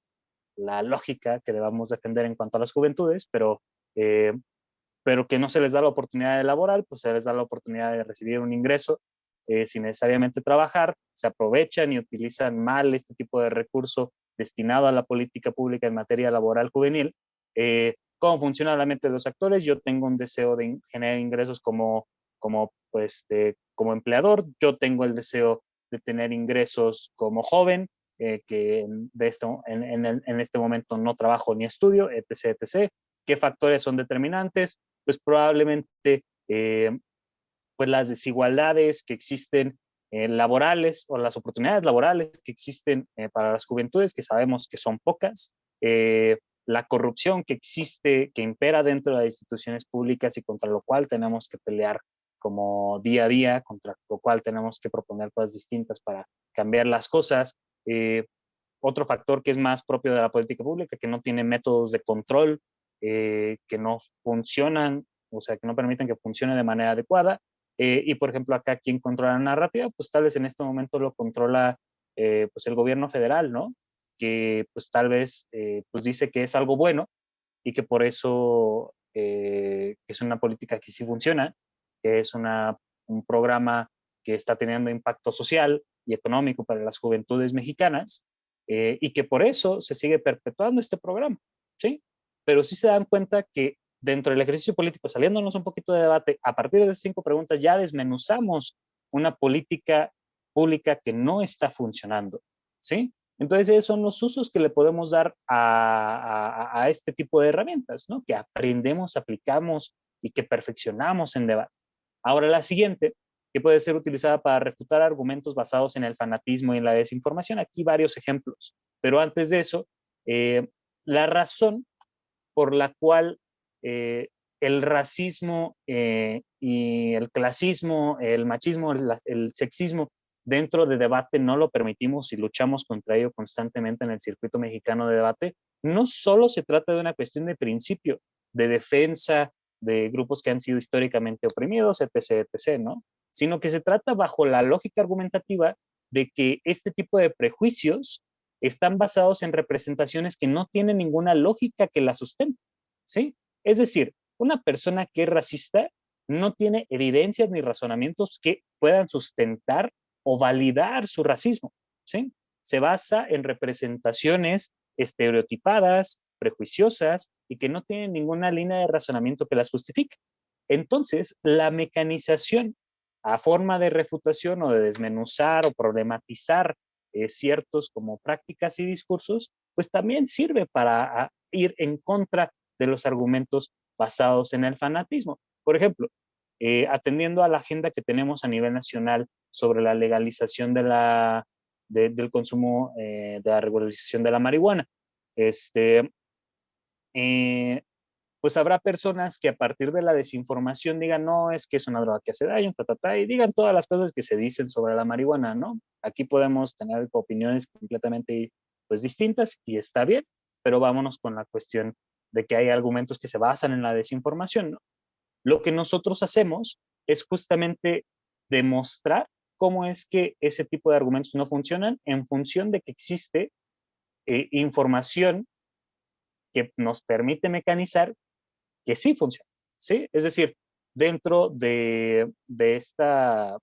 la lógica que debamos defender en cuanto a las juventudes, pero que no se les da la oportunidad de laboral, pues se les da la oportunidad de recibir un ingreso sin necesariamente trabajar, se aprovechan y utilizan mal este tipo de recurso destinado a la política pública en materia laboral juvenil. ¿Cómo funciona la mente de los actores? Yo tengo un deseo de generar ingresos como empleador, yo tengo el deseo de tener ingresos como joven, que en este momento no trabajo ni estudio, etc, etc. ¿Qué factores son determinantes? Pues probablemente pues las desigualdades que existen laborales o las oportunidades laborales que existen para las juventudes, que sabemos que son pocas, la corrupción que existe, que impera dentro de las instituciones públicas y contra lo cual tenemos que pelear como día a día, contra lo cual tenemos que proponer cosas distintas para cambiar las cosas. Otro factor que es más propio de la política pública, que no tiene métodos de control, que no funcionan, o sea, que no permiten que funcione de manera adecuada. Y, por ejemplo, acá quien controla la narrativa, pues tal vez en este momento lo controla pues el gobierno federal, ¿no? Que pues tal vez pues dice que es algo bueno y que por eso es una política que sí funciona, que es un programa que está teniendo impacto social y económico para las juventudes mexicanas, y que por eso se sigue perpetuando este programa, ¿sí? Pero sí se dan cuenta que dentro del ejercicio político, saliéndonos un poquito de debate, a partir de esas 5 preguntas ya desmenuzamos una política pública que no está funcionando, ¿sí? Entonces, esos son los usos que le podemos dar a este tipo de herramientas, ¿no? Que aprendemos, aplicamos y que perfeccionamos en debate. Ahora, la siguiente, que puede ser utilizada para refutar argumentos basados en el fanatismo y en la desinformación. Aquí varios ejemplos. Pero antes de eso, la razón por la cual el racismo y el clasismo, el machismo, el sexismo dentro de debate no lo permitimos y luchamos contra ello constantemente en el circuito mexicano de debate, no solo se trata de una cuestión de principio, de defensa de grupos que han sido históricamente oprimidos, etc., etc., ¿no? Sino que se trata bajo la lógica argumentativa de que este tipo de prejuicios están basados en representaciones que no tienen ninguna lógica que la sustente, ¿sí? Es decir, una persona que es racista no tiene evidencias ni razonamientos que puedan sustentar o validar su racismo, ¿sí? Se basa en representaciones estereotipadas, prejuiciosas y que no tienen ninguna línea de razonamiento que las justifique. Entonces, la mecanización a forma de refutación o de desmenuzar o problematizar ciertos como prácticas y discursos, pues también sirve para ir en contra de los argumentos basados en el fanatismo. Por ejemplo, atendiendo a la agenda que tenemos a nivel nacional sobre la legalización del consumo, de la regularización de la marihuana, este, eh, pues habrá personas que a partir de la desinformación digan, no, es que es una droga que hace daño, y digan todas las cosas que se dicen sobre la marihuana, ¿no? Aquí podemos tener opiniones completamente pues distintas y está bien, pero vámonos con la cuestión de que hay argumentos que se basan en la desinformación, ¿no? Lo que nosotros hacemos es justamente demostrar cómo es que ese tipo de argumentos no funcionan en función de que existe información que nos permite mecanizar que sí funciona, ¿sí? Es decir, dentro de esta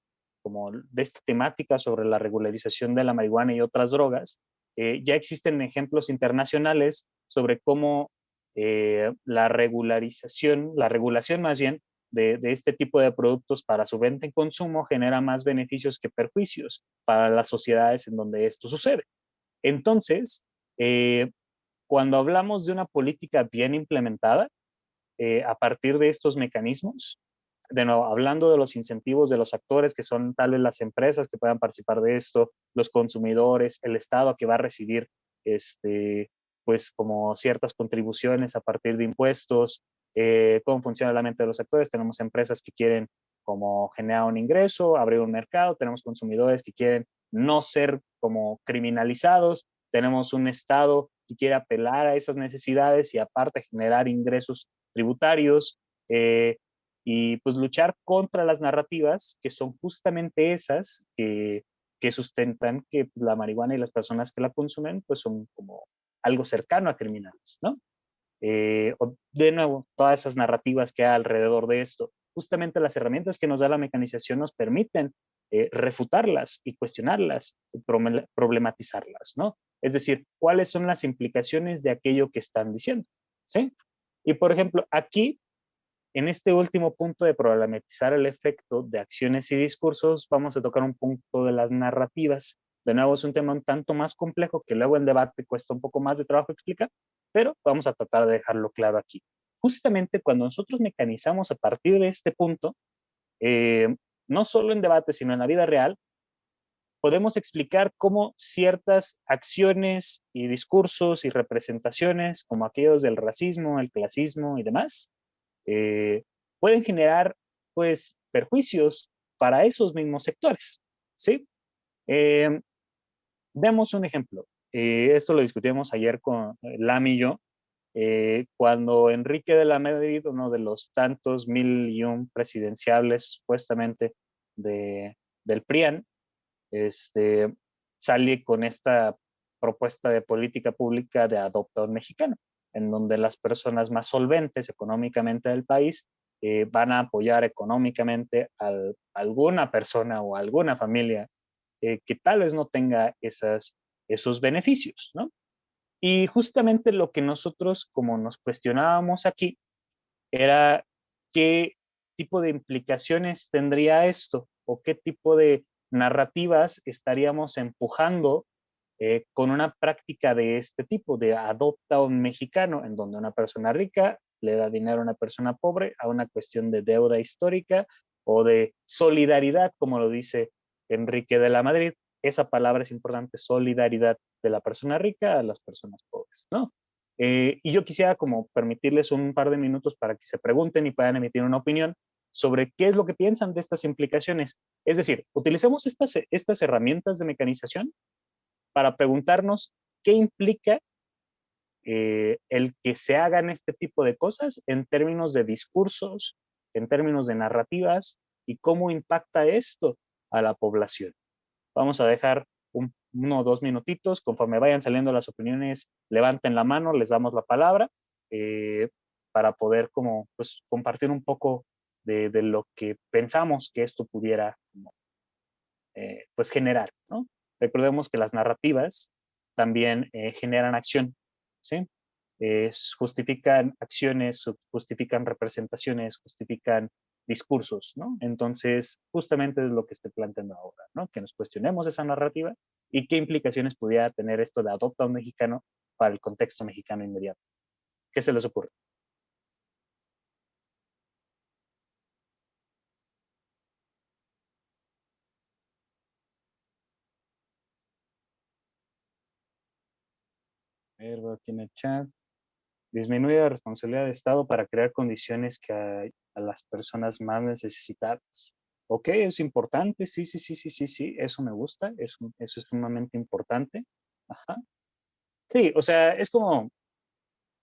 temática sobre la regularización de la marihuana y otras drogas, ya existen ejemplos internacionales sobre cómo la regulación más bien de este tipo de productos para su venta y consumo genera más beneficios que perjuicios para las sociedades en donde esto sucede. Entonces, cuando hablamos de una política bien implementada, a partir de estos mecanismos, de nuevo, hablando de los incentivos de los actores, que son tal vez las empresas que puedan participar de esto, los consumidores, el Estado que va a recibir, pues como ciertas contribuciones a partir de impuestos, cómo funciona la mente de los actores. Tenemos empresas que quieren como generar un ingreso, abrir un mercado, tenemos consumidores que quieren no ser como criminalizados, tenemos un Estado que quiere apelar a esas necesidades y aparte generar ingresos tributarios, y pues luchar contra las narrativas que son justamente esas que sustentan que pues, la marihuana y las personas que la consumen pues son como algo cercano a criminales, ¿no? De nuevo, todas esas narrativas que hay alrededor de esto, justamente las herramientas que nos da la mecanización nos permiten refutarlas y cuestionarlas, y problematizarlas, ¿no? Es decir, cuáles son las implicaciones de aquello que están diciendo, ¿sí? Y por ejemplo, aquí, en este último punto de problematizar el efecto de acciones y discursos, vamos a tocar un punto de las narrativas. De nuevo, es un tema un tanto más complejo que luego en debate cuesta un poco más de trabajo explicar, pero vamos a tratar de dejarlo claro aquí. Justamente cuando nosotros mecanizamos a partir de este punto, no solo en debate, sino en la vida real, podemos explicar cómo ciertas acciones y discursos y representaciones, como aquellos del racismo, el clasismo y demás, eh, pueden generar, pues, perjuicios para esos mismos sectores, ¿sí? Eh, Demos un ejemplo. Esto lo discutimos ayer con Lam y yo, cuando Enrique de la Madrid, uno de los tantos 1001 presidenciables supuestamente de, del PRIAN, sale con esta propuesta de política pública de Adopta un Mexicano, en donde las personas más solventes económicamente del país van a apoyar económicamente a alguna persona o a alguna familia que tal vez no tenga esos beneficios, ¿no? Y justamente lo que nosotros, como nos cuestionábamos aquí, era qué tipo de implicaciones tendría esto o qué tipo de narrativas estaríamos empujando con una práctica de este tipo, de adopta a un mexicano, en donde una persona rica le da dinero a una persona pobre, a una cuestión de deuda histórica o de solidaridad, como lo dice Enrique de la Madrid. Esa palabra es importante, solidaridad de la persona rica a las personas pobres, ¿no? Y yo quisiera como permitirles un par de minutos para que se pregunten y puedan emitir una opinión sobre qué es lo que piensan de estas implicaciones. Es decir, utilicemos estas herramientas de mecanización para preguntarnos qué implica el que se hagan este tipo de cosas en términos de discursos, en términos de narrativas y cómo impacta esto a la población. Vamos a dejar uno o dos minutitos, conforme vayan saliendo las opiniones, levanten la mano, les damos la palabra eh, para poder como, pues, compartir un poco de lo que pensamos que esto pudiera pues generar, ¿no? Recordemos que las narrativas también generan acción, ¿sí? justifican acciones, justifican representaciones, justifican discursos, ¿no? Entonces, justamente es lo que estoy planteando ahora, ¿no? Que nos cuestionemos esa narrativa y qué implicaciones pudiera tener esto de adopta un mexicano para el contexto mexicano inmediato. ¿Qué se les ocurre? A ver, veo aquí en el chat. Disminuye la responsabilidad del Estado para crear condiciones que a las personas más necesitadas. Ok, es importante, sí, sí, sí, sí, sí, sí, eso me gusta, eso es sumamente importante. Ajá. Sí, o sea, es como,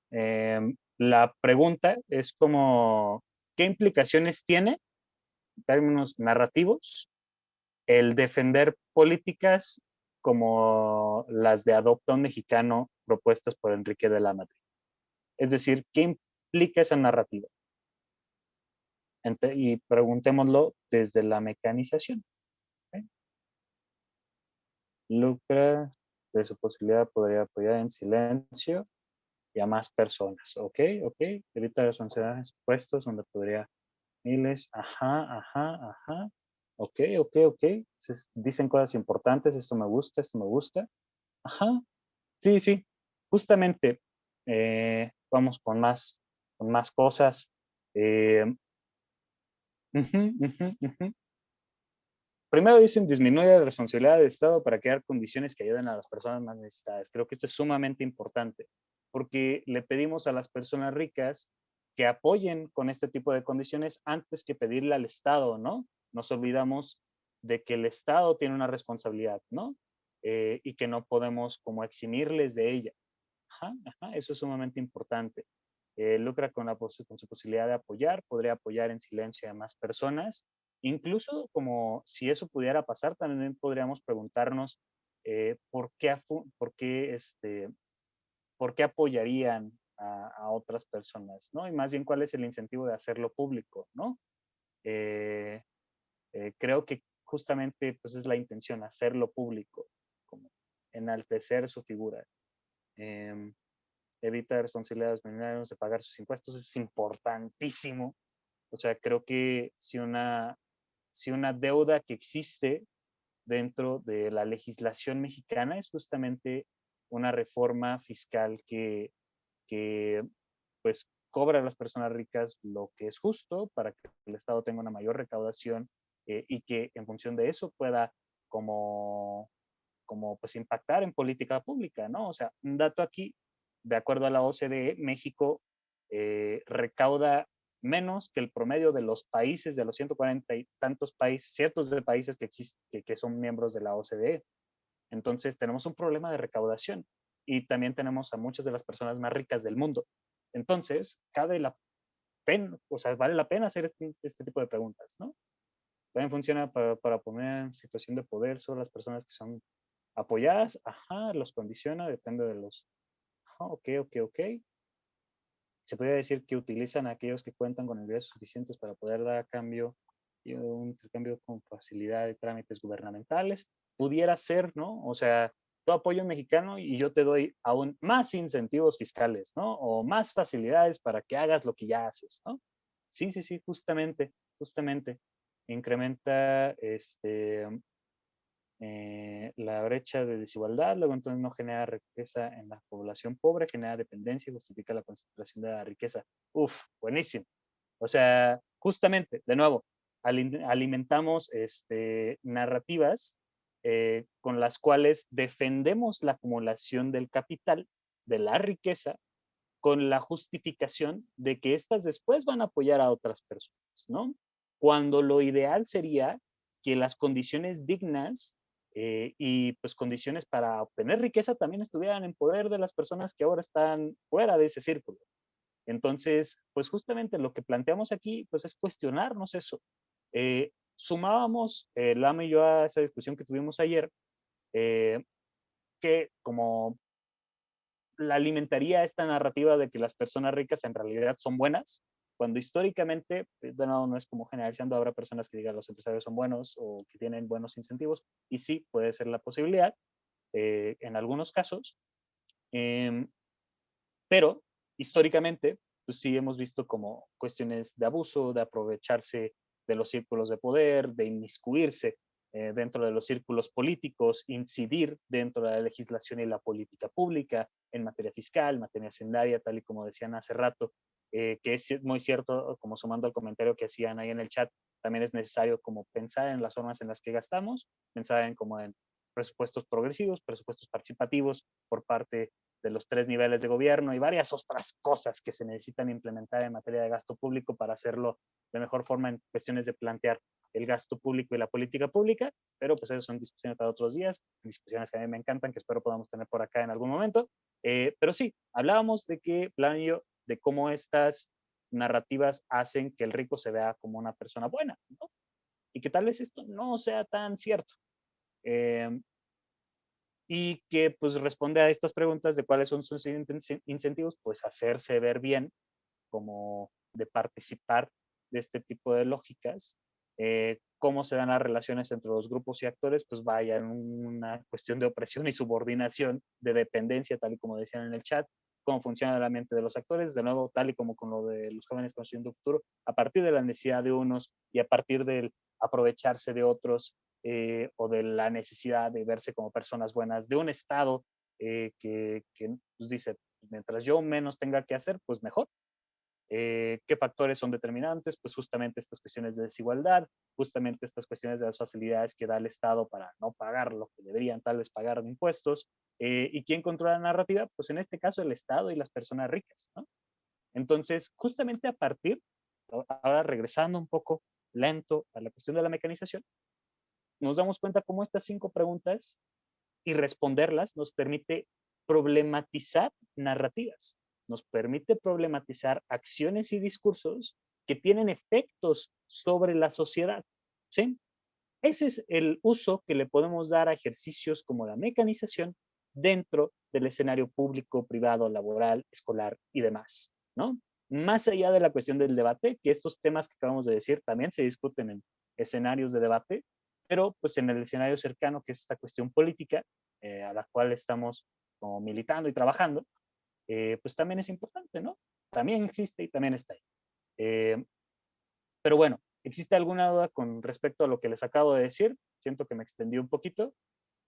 la pregunta es como, ¿qué implicaciones tiene, en términos narrativos, el defender políticas como las de Adopta un Mexicano propuestas por Enrique de la Madrid? Es decir, ¿qué implica esa narrativa? Y preguntémoslo desde la mecanización. ¿Ok? Lucra de su posibilidad podría apoyar en silencio y a más personas. Ok, ok. Evita responsabilidades puestos donde podría miles. Ajá, ajá, ajá. Ok, ok, ok. Dicen cosas importantes. Esto me gusta, esto me gusta. Ajá. Sí, sí. Justamente, vamos con más cosas. Eh, ujú, ujú, ujú. Primero dicen disminuye la responsabilidad del Estado para crear condiciones que ayuden a las personas más necesitadas. Creo que esto es sumamente importante porque le pedimos a las personas ricas que apoyen con este tipo de condiciones antes que pedirle al Estado, ¿no? Nos olvidamos de que el Estado tiene una responsabilidad, ¿no? Y que no podemos como eximirles de ella. Ajá, ajá, eso es sumamente importante. Lucra con su posibilidad de apoyar, podría apoyar en silencio a más personas. Incluso como si eso pudiera pasar, también podríamos preguntarnos por qué apoyarían a otras personas, ¿no? Y más bien cuál es el incentivo de hacerlo público, ¿no? Eh, Creo que justamente pues es la intención, hacerlo público, como enaltecer su figura. Em, Evita responsabilidades millonarias de pagar sus impuestos, es importantísimo. O sea, creo que si una deuda que existe dentro de la legislación mexicana es justamente una reforma fiscal que pues cobra a las personas ricas lo que es justo para que el Estado tenga una mayor recaudación, y que en función de eso pueda como pues impactar en política pública, ¿no? O sea, un dato aquí, de acuerdo a la OCDE, México recauda menos que el promedio de los países, de los 140 y tantos países, ciertos de países que son miembros de la OCDE. Entonces, tenemos un problema de recaudación y también tenemos a muchas de las personas más ricas del mundo. Entonces, cabe la pena, o sea, vale la pena hacer este tipo de preguntas, ¿no? También funciona para poner en situación de poder sobre las personas que son apoyadas, ajá, los condiciona, depende de los, ajá, ok, ok, ok. Se podría decir que utilizan a aquellos que cuentan con ingresos suficientes para poder dar a cambio y un intercambio con facilidad de trámites gubernamentales. Pudiera ser, ¿no? O sea, tu apoyo mexicano y yo te doy aún más incentivos fiscales, ¿no? O más facilidades para que hagas lo que ya haces, ¿no? Sí, sí, sí, justamente, justamente. Incrementa la brecha de desigualdad, luego entonces no genera riqueza en la población pobre, genera dependencia y justifica la concentración de la riqueza. Uf, buenísimo. O sea, justamente, de nuevo, alimentamos narrativas con las cuales defendemos la acumulación del capital, de la riqueza, con la justificación de que éstas después van a apoyar a otras personas, ¿no? Cuando lo ideal sería que las condiciones dignas y pues condiciones para obtener riqueza también estuvieran en poder de las personas que ahora están fuera de ese círculo. Entonces, pues justamente lo que planteamos aquí, pues es cuestionarnos eso. Sumábamos, Lama y yo, a esa discusión que tuvimos ayer, que como la alimentaría esta narrativa de que las personas ricas en realidad son buenas, cuando históricamente, de nuevo, no es como generalizando, habrá personas que digan los empresarios son buenos o que tienen buenos incentivos, y sí, puede ser la posibilidad en algunos casos, eh, pero históricamente, pues sí hemos visto como cuestiones de abuso, de aprovecharse de los círculos de poder, de inmiscuirse dentro de los círculos políticos, incidir dentro de la legislación y la política pública en materia fiscal, materia hacendaria, tal y como decían hace rato, que es muy cierto, como sumando al comentario que hacían ahí en el chat, también es necesario como pensar en las formas en las que gastamos, pensar en como en presupuestos progresivos, presupuestos participativos por parte de los 3 niveles de gobierno y varias otras cosas que se necesitan implementar en materia de gasto público para hacerlo de mejor forma en cuestiones de plantear el gasto público y la política pública, pero pues eso son discusiones para otros días, discusiones que a mí me encantan, que espero podamos tener por acá en algún momento. Pero sí, hablábamos de que, Planio, de cómo estas narrativas hacen que el rico se vea como una persona buena, ¿no? Y que tal vez esto no sea tan cierto. Eh, y que pues responde a estas preguntas de cuáles son sus incentivos, pues hacerse ver bien, como de participar de este tipo de lógicas, cómo se dan las relaciones entre los grupos y actores, pues vaya en una cuestión de opresión y subordinación, de dependencia, tal y como decían en el chat, cómo funciona la mente de los actores, de nuevo, tal y como con lo de los jóvenes construyendo futuro, a partir de la necesidad de unos y a partir del aprovecharse de otros, o de la necesidad de verse como personas buenas, de un Estado que pues, dice, mientras yo menos tenga que hacer, pues mejor. ¿Qué factores son determinantes? Pues justamente estas cuestiones de desigualdad, justamente estas cuestiones de las facilidades que da el Estado para no pagar lo que deberían tal vez pagar de impuestos. ¿Y quién controla la narrativa? Pues en este caso el Estado y las personas ricas, ¿no? Entonces, justamente a partir, ahora regresando un poco lento a la cuestión de la mecanización, nos damos cuenta cómo estas 5 preguntas y responderlas nos permite problematizar narrativas, nos permite problematizar acciones y discursos que tienen efectos sobre la sociedad, ¿sí? Ese es el uso que le podemos dar a ejercicios como la mecanización dentro del escenario público, privado, laboral, escolar y demás, ¿no? Más allá de la cuestión del debate, que estos temas que acabamos de decir también se discuten en escenarios de debate, pero pues en el escenario cercano, que es esta cuestión política, a la cual estamos como militando y trabajando, pues también es importante, ¿no? También existe y también está ahí. Eh, pero bueno, ¿existe alguna duda con respecto a lo que les acabo de decir? Siento que me extendí un poquito.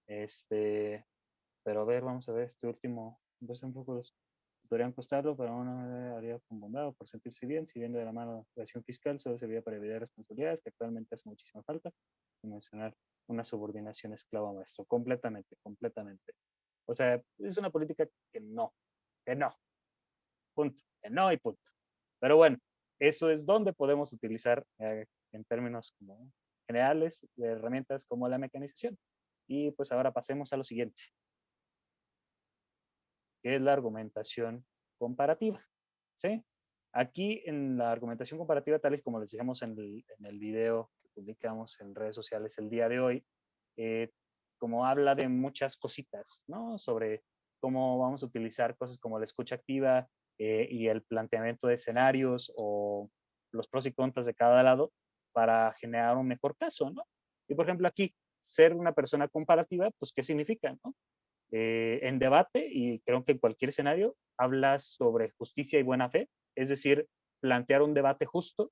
Este, pero a ver, vamos a ver este último. Pues un poco podrían costarlo, pero aún no haría con bondad o por sentirse bien, si viene de la mano de la creación fiscal, solo serviría para evitar responsabilidades que actualmente hace muchísima falta, sin mencionar una subordinación esclava maestro. Completamente, completamente. O sea, es una política que no, punto, que no y punto. Pero bueno, eso es donde podemos utilizar en términos como generales de herramientas como la mecanización. Y pues ahora pasemos a lo siguiente, que es la argumentación comparativa. ¿Sí? Aquí en la argumentación comparativa, tal y como les dijimos en el video que publicamos en redes sociales el día de hoy, eh, como habla de muchas cositas, ¿no? Sobre cómo vamos a utilizar cosas como la escucha activa y el planteamiento de escenarios o los pros y contras de cada lado para generar un mejor caso, ¿no? Y por ejemplo aquí, ser una persona comparativa, pues ¿qué significa, no? En debate, y creo que en cualquier escenario, hablas sobre justicia y buena fe, es decir, plantear un debate justo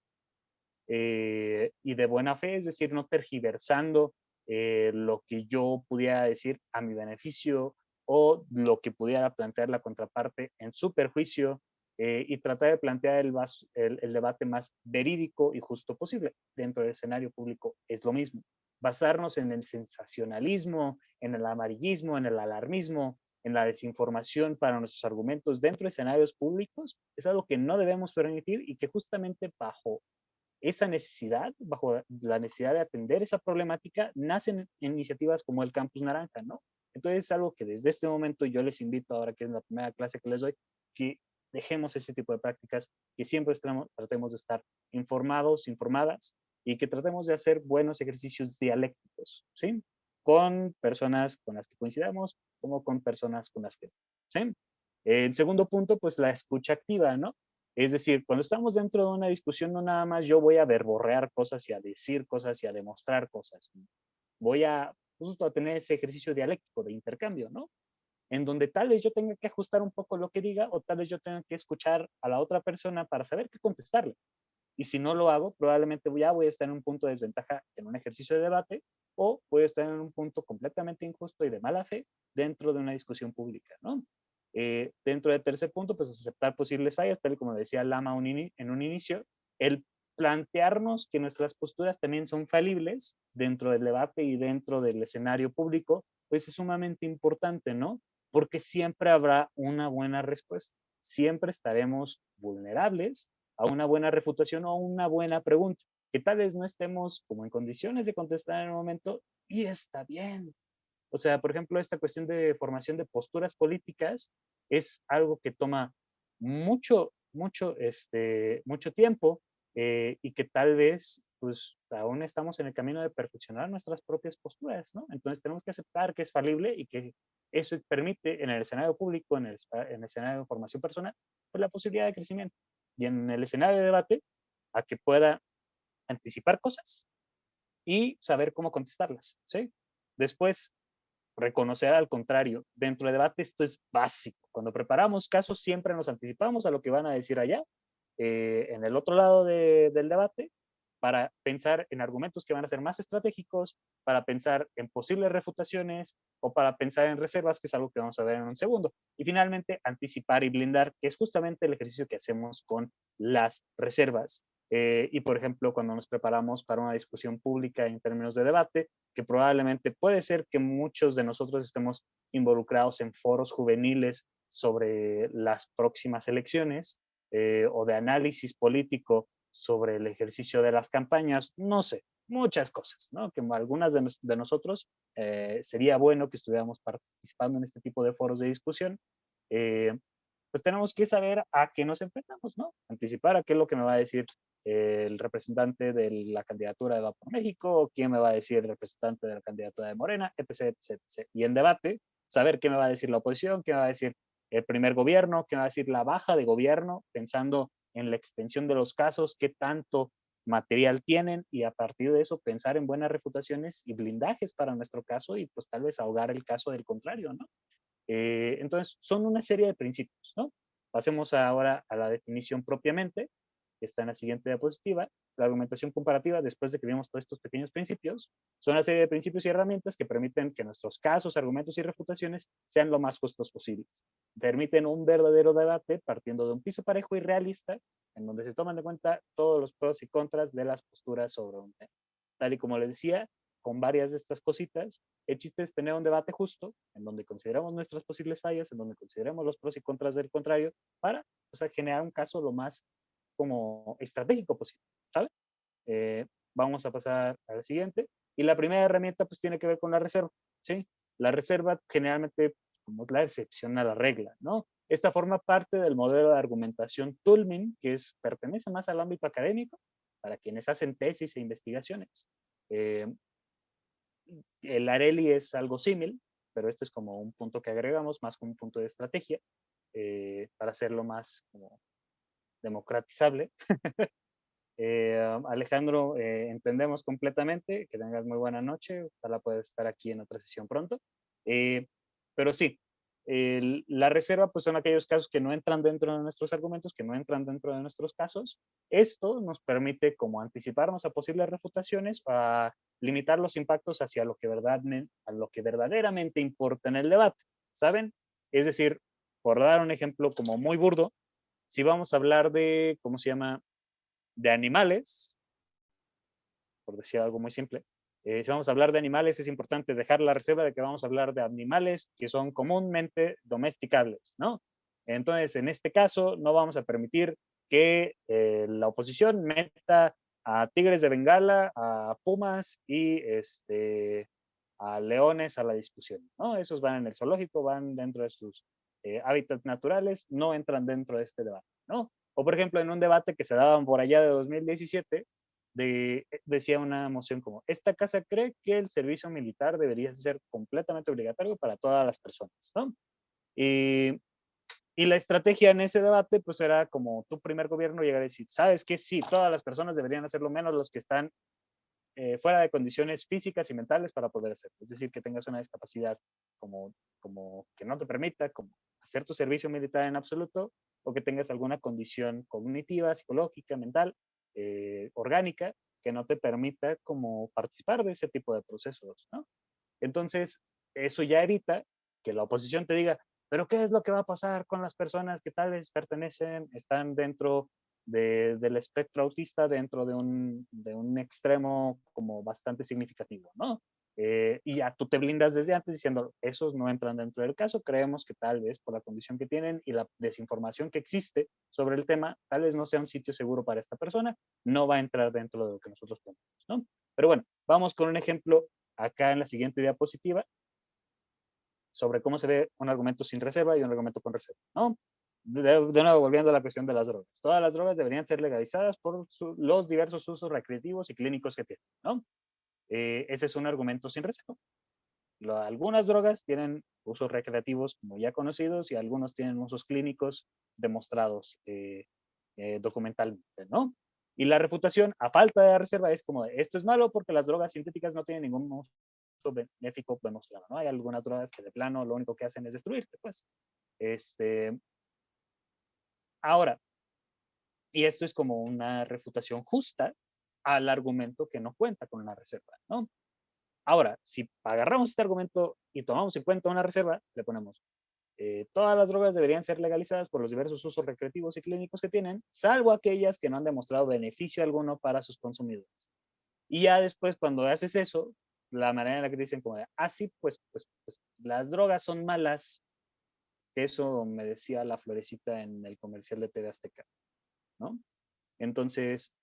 y de buena fe, es decir, no tergiversando lo que yo pudiera decir a mi beneficio o lo que pudiera plantear la contraparte en su perjuicio, y tratar de plantear el debate más verídico y justo posible. Dentro del escenario público es lo mismo. Basarnos en el sensacionalismo, en el amarillismo, en el alarmismo, en la desinformación para nuestros argumentos dentro de escenarios públicos es algo que no debemos permitir y que justamente bajo esa necesidad, bajo la necesidad de atender esa problemática, nacen iniciativas como el Campus Naranja, ¿no? Entonces es algo que desde este momento yo les invito, ahora que es la primera clase que les doy, que dejemos ese tipo de prácticas, que siempre tratemos de estar informados, informadas, y que tratemos de hacer buenos ejercicios dialécticos, ¿sí? Con personas con las que coincidamos, como con personas con las que, ¿sí? El segundo punto, pues la escucha activa, ¿no? Es decir, cuando estamos dentro de una discusión, no nada más yo voy a verborrear cosas y a decir cosas y a demostrar cosas. Voy a justo a tener ese ejercicio dialéctico de intercambio, ¿no? en donde tal vez yo tenga que ajustar un poco lo que diga o tal vez yo tenga que escuchar a la otra persona para saber qué contestarle. Y si no lo hago, probablemente ya voy a estar en un punto de desventaja en un ejercicio de debate o voy a estar en un punto completamente injusto y de mala fe dentro de una discusión pública, ¿no? Dentro del tercer punto, pues aceptar posibles fallas, tal y como decía Lama en un inicio, el plantearnos que nuestras posturas también son falibles dentro del debate y dentro del escenario público, pues es sumamente importante, ¿no? Porque siempre habrá una buena respuesta, siempre estaremos vulnerables a una buena refutación o una buena pregunta, que tal vez no estemos como en condiciones de contestar en el momento y está bien. O sea, por ejemplo, esta cuestión de formación de posturas políticas es algo que toma mucho tiempo y que tal vez, pues, aún estamos en el camino de perfeccionar nuestras propias posturas, ¿no? Entonces tenemos que aceptar que es falible y que eso permite en el escenario público, en el escenario de formación personal, pues la posibilidad de crecimiento. Y en el escenario de debate, a que pueda anticipar cosas y saber cómo contestarlas, ¿sí? Después, reconocer al contrario. Dentro del debate esto es básico. Cuando preparamos casos siempre nos anticipamos a lo que van a decir allá, en el otro lado del debate, para pensar en argumentos que van a ser más estratégicos, para pensar en posibles refutaciones o para pensar en reservas, que es algo que vamos a ver en un segundo. Y finalmente, anticipar y blindar, que es justamente el ejercicio que hacemos con las reservas. Y por ejemplo, cuando nos preparamos para una discusión pública en términos de debate, que probablemente puede ser que muchos de nosotros estemos involucrados en foros juveniles sobre las próximas elecciones o de análisis político sobre el ejercicio de las campañas, no sé, muchas cosas, ¿no? Que algunas de nosotros sería bueno que estuviéramos participando en este tipo de foros de discusión. Eh, pues tenemos que saber a qué nos enfrentamos, ¿no? Anticipar a qué es lo que me va a decir el representante de la candidatura de Va por México, quién me va a decir el representante de la candidatura de Morena, etc, etc, etc. Y en debate, saber qué me va a decir la oposición, qué me va a decir el primer gobierno, qué me va a decir la baja de gobierno, pensando en la extensión de los casos, qué tanto material tienen y a partir de eso pensar en buenas refutaciones y blindajes para nuestro caso y pues tal vez ahogar el caso del contrario, ¿no? Entonces, son una serie de principios, ¿no? Pasemos ahora a la definición propiamente, que está en la siguiente diapositiva. La argumentación comparativa, después de que vimos todos estos pequeños principios, son una serie de principios y herramientas que permiten que nuestros casos, argumentos y refutaciones sean lo más justos posibles. Permiten un verdadero debate partiendo de un piso parejo y realista, en donde se toman en cuenta todos los pros y contras de las posturas sobre un tema. Tal y como les decía, con varias de estas cositas, el chiste es tener un debate justo, en donde consideramos nuestras posibles fallas, en donde consideremos los pros y contras del contrario, para, o sea, generar un caso lo más como estratégico posible, ¿sabes? Vamos a pasar a la siguiente. Y la primera herramienta pues tiene que ver con la reserva, ¿sí? La reserva generalmente como la excepción a la regla, ¿no? Esta forma parte del modelo de argumentación Toulmin, que pertenece más al ámbito académico, para quienes hacen tesis e investigaciones. El Areli es algo similar, pero este es como un punto que agregamos, más como un punto de estrategia, para hacerlo más como democratizable. Alejandro, entendemos completamente, que tengas muy buena noche, ojalá puedas estar aquí en otra sesión pronto. Pero sí, la reserva pues son aquellos casos que no entran dentro de nuestros argumentos, que no entran dentro de nuestros casos. Esto nos permite como anticiparnos a posibles refutaciones, a limitar los impactos hacia a lo que verdaderamente importa en el debate, ¿saben? Es decir, por dar un ejemplo como muy burdo, si vamos a hablar de, ¿cómo se llama?, de animales, por decir algo muy simple, si vamos a hablar de animales, es importante dejar la reserva de que vamos a hablar de animales que son comúnmente domesticables, ¿no? Entonces, en este caso, no vamos a permitir que la oposición meta a tigres de Bengala, a pumas y a leones a la discusión, ¿no? Esos van en el zoológico, van dentro de sus hábitats naturales, no entran dentro de este debate, ¿no? O por ejemplo, en un debate que se daba por allá de 2017, decía una moción como, esta casa cree que el servicio militar debería ser completamente obligatorio para todas las personas, ¿no? Y, y la estrategia en ese debate, pues era como tu primer gobierno llegar a decir, ¿sabes qué? Sí, todas las personas deberían hacerlo, menos los que están fuera de condiciones físicas y mentales para poder hacerlo. Es decir, que tengas una discapacidad como que no te permita como hacer tu servicio militar en absoluto, o que tengas alguna condición cognitiva, psicológica, mental, orgánica, que no te permita como participar de ese tipo de procesos, ¿no? Entonces, eso ya evita que la oposición te diga, pero ¿qué es lo que va a pasar con las personas que tal vez están dentro del espectro autista, dentro de un extremo como bastante significativo, ¿no? Y ya tú te blindas desde antes diciendo, esos no entran dentro del caso, creemos que tal vez por la condición que tienen y la desinformación que existe sobre el tema, tal vez no sea un sitio seguro para esta persona, no va a entrar dentro de lo que nosotros tenemos, ¿no? Pero bueno, vamos con un ejemplo acá en la siguiente diapositiva sobre cómo se ve un argumento sin reserva y un argumento con reserva, ¿no? De nuevo, volviendo a la cuestión de las drogas. Todas las drogas deberían ser legalizadas por los diversos usos recreativos y clínicos que tienen, ¿no? Ese es un argumento sin reserva. Algunas drogas tienen usos recreativos como ya conocidos y algunos tienen usos clínicos demostrados documentalmente, ¿no? Y la refutación a falta de reserva es como, esto es malo porque las drogas sintéticas no tienen ningún uso benéfico demostrado, ¿no? Hay algunas drogas que de plano lo único que hacen es destruirte, pues. Ahora, y esto es como una refutación justa al argumento que no cuenta con una reserva, ¿no? Ahora, si agarramos este argumento y tomamos en cuenta una reserva, le ponemos, todas las drogas deberían ser legalizadas por los diversos usos recreativos y clínicos que tienen, salvo aquellas que no han demostrado beneficio alguno para sus consumidores. Y ya después, cuando haces eso, la manera en la que te dicen como, sí, pues las drogas son malas. Eso me decía la Florecita en el comercial de TV Azteca, ¿no? Entonces,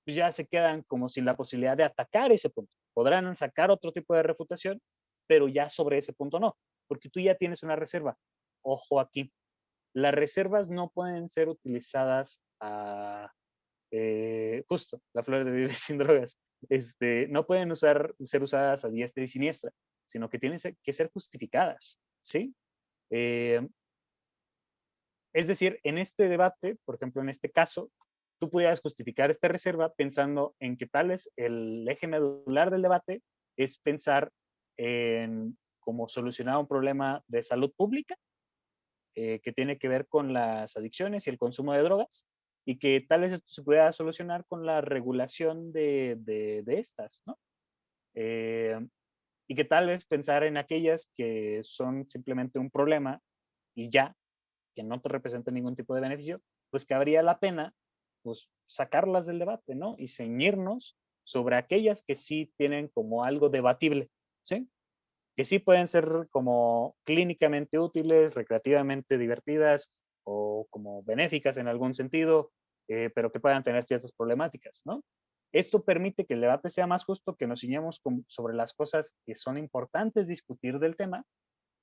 ya se quedan como sin la posibilidad de atacar ese punto. Podrán sacar otro tipo de refutación, pero ya sobre ese punto no, porque tú ya tienes una reserva. Ojo aquí, las reservas no pueden ser utilizadas justo, la flor de Vive sin drogas, no pueden ser usadas a diestra y siniestra, sino que tienen que ser justificadas, ¿sí? Es decir, en este debate, por ejemplo, en este caso, tú pudieras justificar esta reserva pensando en que tal vez el eje medular del debate es pensar en cómo solucionar un problema de salud pública que tiene que ver con las adicciones y el consumo de drogas, y que tal vez esto se pueda solucionar con la regulación de estas, ¿no? Y que tal vez pensar en aquellas que son simplemente un problema y ya, que no te representen ningún tipo de beneficio, pues que habría la pena pues sacarlas del debate, ¿no? Y ceñirnos sobre aquellas que sí tienen como algo debatible, ¿sí? Que sí pueden ser como clínicamente útiles, recreativamente divertidas o como benéficas en algún sentido, pero que puedan tener ciertas problemáticas, ¿no? Esto permite que el debate sea más justo, que nos ciñamos sobre las cosas que son importantes discutir del tema,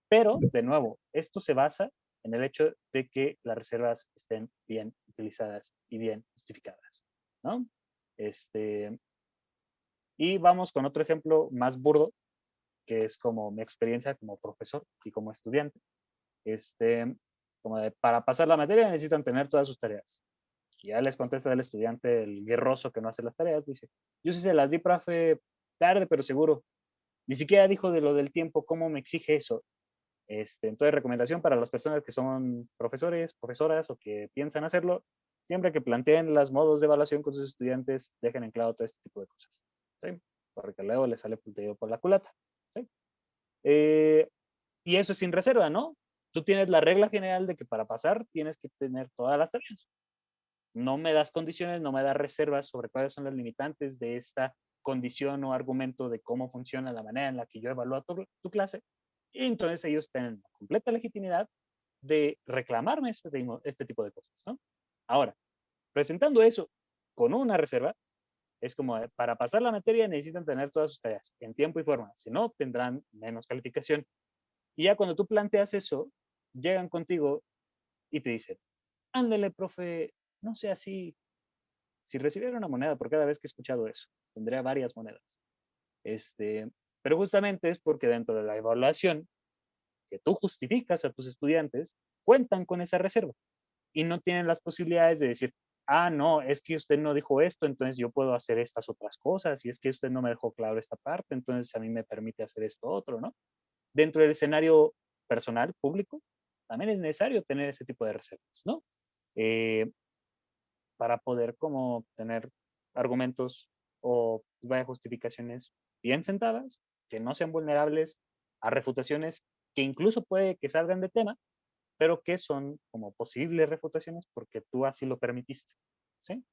pero, de nuevo, esto se basa en el hecho de que las reservas estén bien utilizadas y bien justificadas, ¿no? Y vamos con otro ejemplo más burdo, que es como mi experiencia como profesor y como estudiante. Como para pasar la materia necesitan tener todas sus tareas. Y ya les contesta el estudiante, el guerroso que no hace las tareas, dice, yo sí se las di, profe, tarde, pero seguro. Ni siquiera dijo de lo del tiempo, ¿cómo me exige eso? Entonces, recomendación para las personas que son profesores, profesoras o que piensan hacerlo, siempre que planteen los modos de evaluación con sus estudiantes, dejen en claro todo este tipo de cosas, ¿sí? Porque luego les sale puntillo por la culata, ¿sí? Y eso es sin reserva, ¿no? Tú tienes la regla general de que para pasar tienes que tener todas las tareas. No me das condiciones, no me das reservas sobre cuáles son las limitantes de esta condición o argumento de cómo funciona la manera en la que yo evalúo tu clase. Y entonces ellos tienen la completa legitimidad de reclamarme este tipo de cosas, ¿no? Ahora, presentando eso con una reserva, es como para pasar la materia necesitan tener todas sus tareas en tiempo y forma, si no tendrán menos calificación. Y ya cuando tú planteas eso, llegan contigo y te dicen, ándale, profe, no sea así. Si recibiera una moneda por cada vez que he escuchado eso, tendría varias monedas. Pero justamente es porque dentro de la evaluación que tú justificas a tus estudiantes, cuentan con esa reserva y no tienen las posibilidades de decir, ah, no, es que usted no dijo esto, entonces yo puedo hacer estas otras cosas, y es que usted no me dejó claro esta parte, entonces a mí me permite hacer esto otro, ¿no? Dentro del escenario personal, público, también es necesario tener ese tipo de reservas, ¿no? Eh, para poder como tener argumentos o vaya justificaciones bien sentadas, que no sean vulnerables a refutaciones que incluso puede que salgan de tema, pero que son como posibles refutaciones porque tú así lo permitiste, ¿sí?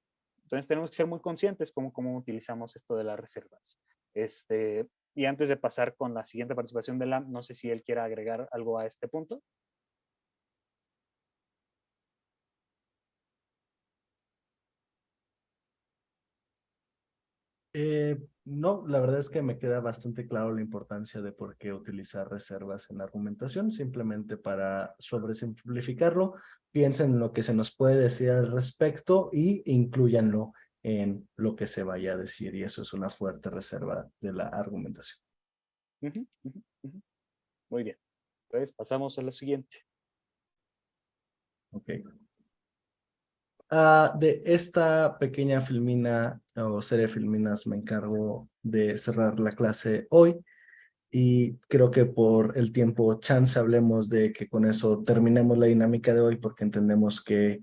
Entonces tenemos que ser muy conscientes cómo utilizamos esto de las reservas. Y antes de pasar con la siguiente participación de LAM, no sé si él quiera agregar algo a este punto. No, la verdad es que me queda bastante claro la importancia de por qué utilizar reservas en la argumentación, simplemente para sobresimplificarlo, piensen en lo que se nos puede decir al respecto y incluyanlo en lo que se vaya a decir, y eso es una fuerte reserva de la argumentación. Muy bien, pues pasamos a lo siguiente. Ok. De esta pequeña filmina o serie de filminas me encargo de cerrar la clase hoy. Y creo que por el tiempo chance hablemos de que con eso terminemos la dinámica de hoy, porque entendemos que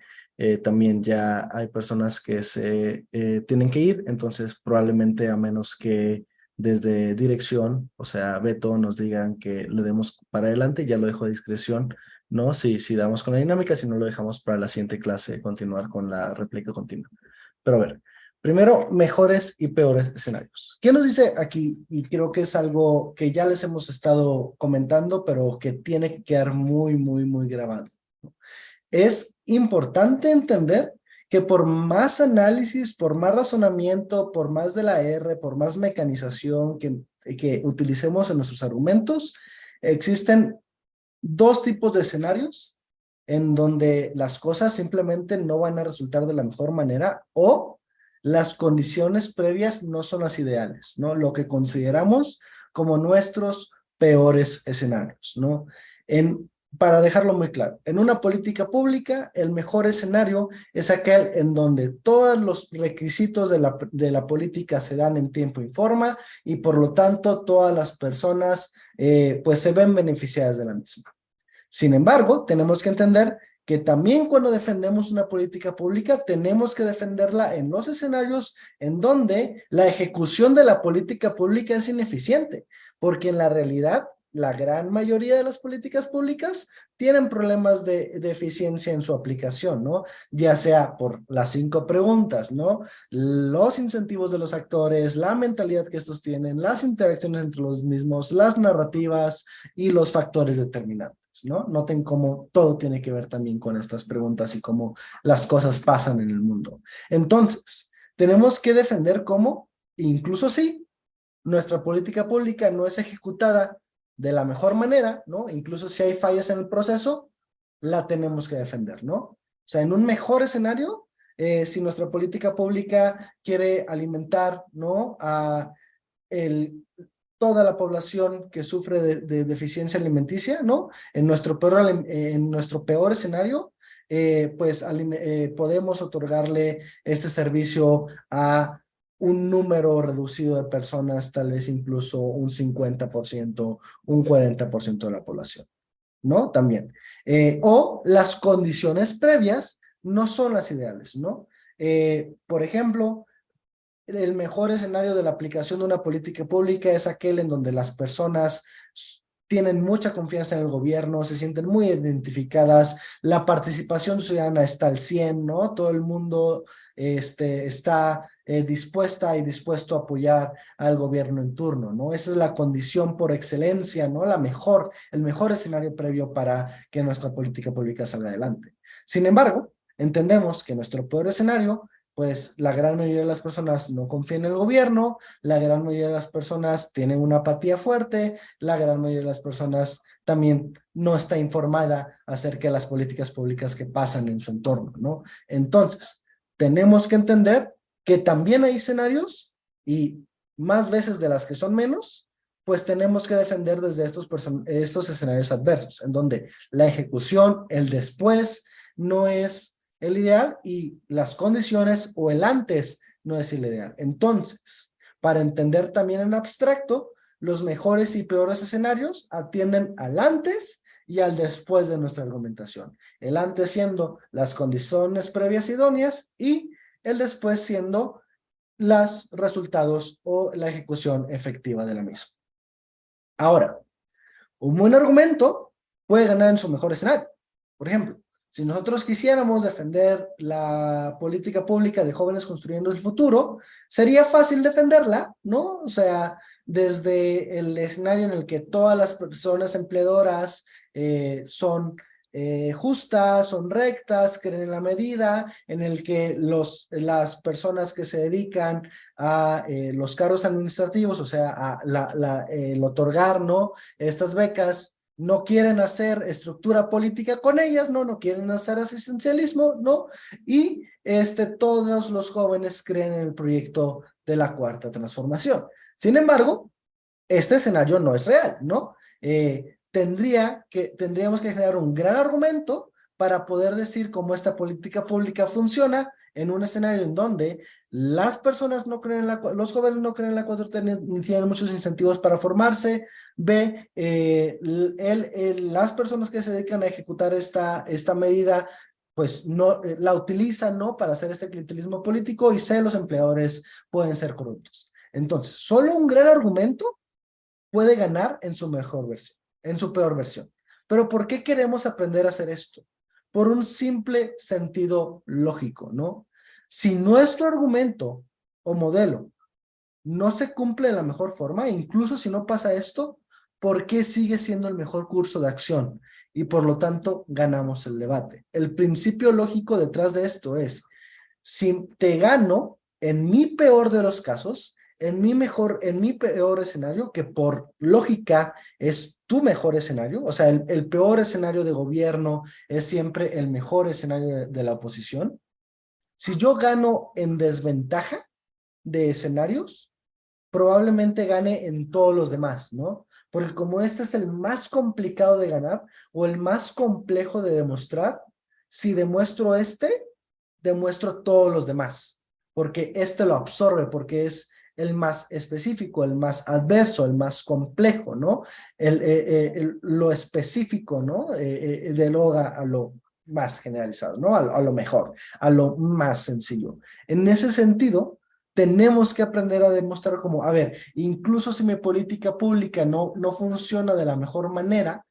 también ya hay personas que se tienen que ir, entonces probablemente a menos que desde dirección, o sea, Beto, nos digan que le demos para adelante, ya lo dejo a discreción, ¿no? Si damos con la dinámica, si no lo dejamos para la siguiente clase, continuar con la réplica continua. Pero a ver, primero, mejores y peores escenarios. ¿Quién nos dice aquí? Y creo que es algo que ya les hemos estado comentando, pero que tiene que quedar muy grabado. Es importante entender que por más análisis, por más razonamiento, por más de la R, por más mecanización que utilicemos en nuestros argumentos, existen dos tipos de escenarios en donde las cosas simplemente no van a resultar de la mejor manera o las condiciones previas no son las ideales, ¿no? Lo que consideramos como nuestros peores escenarios, ¿no? Para dejarlo muy claro, en una política pública, el mejor escenario es aquel en donde todos los requisitos de la política se dan en tiempo y forma y por lo tanto todas las personas pues se ven beneficiadas de la misma. Sin embargo, tenemos que entender que también cuando defendemos una política pública, tenemos que defenderla en los escenarios en donde la ejecución de la política pública es ineficiente, porque en la realidad, la gran mayoría de las políticas públicas tienen problemas de eficiencia en su aplicación, ¿no? Ya sea por las 5 preguntas, ¿no? Los incentivos de los actores, la mentalidad que estos tienen, las interacciones entre los mismos, las narrativas y los factores determinantes, ¿no? Noten cómo todo tiene que ver también con estas preguntas y cómo las cosas pasan en el mundo. Entonces, tenemos que defender cómo, incluso si nuestra política pública no es ejecutada de la mejor manera, ¿no? Incluso si hay fallas en el proceso, la tenemos que defender, ¿no? O sea, en un mejor escenario, si nuestra política pública quiere alimentar, ¿no? A toda la población que sufre de deficiencia alimenticia, ¿no? En nuestro peor escenario, pues podemos otorgarle este servicio a un número reducido de personas, tal vez incluso un 50%, un 40% de la población, ¿no? También. O las condiciones previas no son las ideales, ¿no? Por ejemplo, el mejor escenario de la aplicación de una política pública es aquel en donde las personas tienen mucha confianza en el gobierno, se sienten muy identificadas, la participación ciudadana está al 100, ¿no? Todo el mundo está dispuesta y dispuesto a apoyar al gobierno en turno, ¿no? Esa es la condición por excelencia, ¿no? El mejor escenario previo para que nuestra política pública salga adelante. Sin embargo, entendemos que nuestro peor escenario, pues la gran mayoría de las personas no confían en el gobierno, la gran mayoría de las personas tienen una apatía fuerte, la gran mayoría de las personas también no está informada acerca de las políticas públicas que pasan en su entorno, ¿no? Entonces, tenemos que entender que también hay escenarios y más veces de las que son menos, pues tenemos que defender desde estos escenarios adversos, en donde la ejecución, el después, no es el ideal y las condiciones o el antes no es el ideal. Entonces, para entender también en abstracto, los mejores y peores escenarios atienden al antes y al después de nuestra argumentación. El antes siendo las condiciones previas idóneas y el después siendo los resultados o la ejecución efectiva de la misma. Ahora, un buen argumento puede ganar en su mejor escenario. Por ejemplo, si nosotros quisiéramos defender la política pública de jóvenes construyendo el futuro, sería fácil defenderla, ¿no? O sea, desde el escenario en el que todas las personas empleadoras son justas, son rectas, creen en la medida, en el que las personas que se dedican a los cargos administrativos, o sea, a el otorgar, ¿no?, estas becas, no quieren hacer estructura política con ellas, no quieren hacer asistencialismo, ¿no? Y todos los jóvenes creen en el proyecto de la Cuarta Transformación. Sin embargo, este escenario no es real, ¿no? Tendríamos que generar un gran argumento para poder decir cómo esta política pública funciona en un escenario en donde las personas no creen en los jóvenes no creen en la 4T ni tienen muchos incentivos para formarse. B, las personas que se dedican a ejecutar esta medida pues no la utilizan, ¿no?, para hacer este clientelismo político. Y C, los empleadores pueden ser corruptos. Entonces, solo un gran argumento puede ganar en su mejor versión, en su peor versión. Pero ¿por qué queremos aprender a hacer esto? Por un simple sentido lógico, ¿no? Si nuestro argumento o modelo no se cumple de la mejor forma, incluso si no pasa esto, ¿por qué sigue siendo el mejor curso de acción? Y por lo tanto, ganamos el debate. El principio lógico detrás de esto es, si te gano en mi peor de los casos, en mi peor escenario, que por lógica es tu mejor escenario, o sea, el peor escenario de gobierno es siempre el mejor escenario de la oposición. Si yo gano en desventaja de escenarios, probablemente gane en todos los demás, ¿no? Porque como este es el más complicado de ganar o el más complejo de demostrar, si demuestro demuestro todos los demás, porque lo absorbe, porque es el más específico, el más adverso, el más complejo, ¿no? Lo específico, ¿no? Deroga a lo más generalizado, ¿no? A lo mejor, a lo más sencillo. En ese sentido, tenemos que aprender a demostrar como, a ver, incluso si mi política pública no funciona de la mejor manera,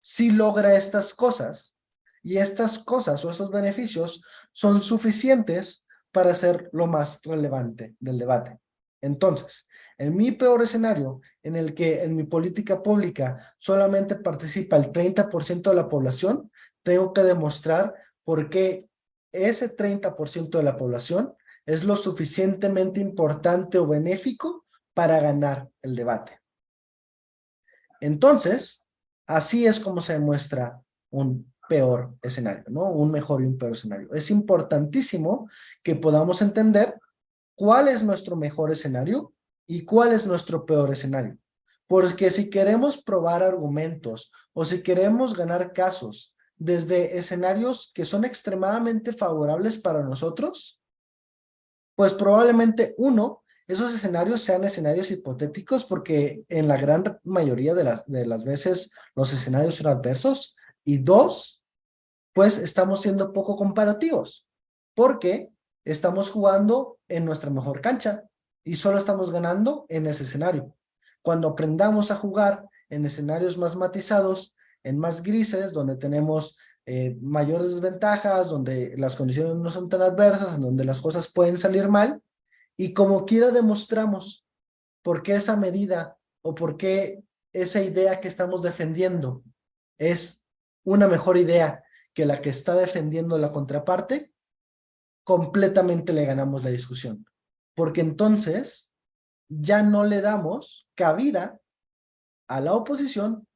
sí logra estas cosas, y estas cosas o esos beneficios son suficientes para ser lo más relevante del debate. Entonces, en mi peor escenario, en el que en mi política pública solamente participa el 30% de la población, tengo que demostrar por qué ese 30% de la población es lo suficientemente importante o benéfico para ganar el debate. Entonces, así es como se demuestra un peor escenario, ¿no? Un mejor y un peor escenario. Es importantísimo que podamos entender cuál es nuestro mejor escenario y cuál es nuestro peor escenario. Porque si queremos probar argumentos o si queremos ganar casos desde escenarios que son extremadamente favorables para nosotros, pues probablemente esos escenarios sean escenarios hipotéticos, porque en la gran mayoría de las veces los escenarios son adversos. Y dos, pues estamos siendo poco comparativos, porque estamos jugando en nuestra mejor cancha y solo estamos ganando en ese escenario. Cuando aprendamos a jugar en escenarios más matizados, en más grises, donde tenemos mayores desventajas, donde las condiciones no son tan adversas, en donde las cosas pueden salir mal, y como quiera demostramos por qué esa medida o por qué esa idea que estamos defendiendo es una mejor idea que la que está defendiendo la contraparte, completamente le ganamos la discusión. Porque entonces ya no le damos cabida a la oposición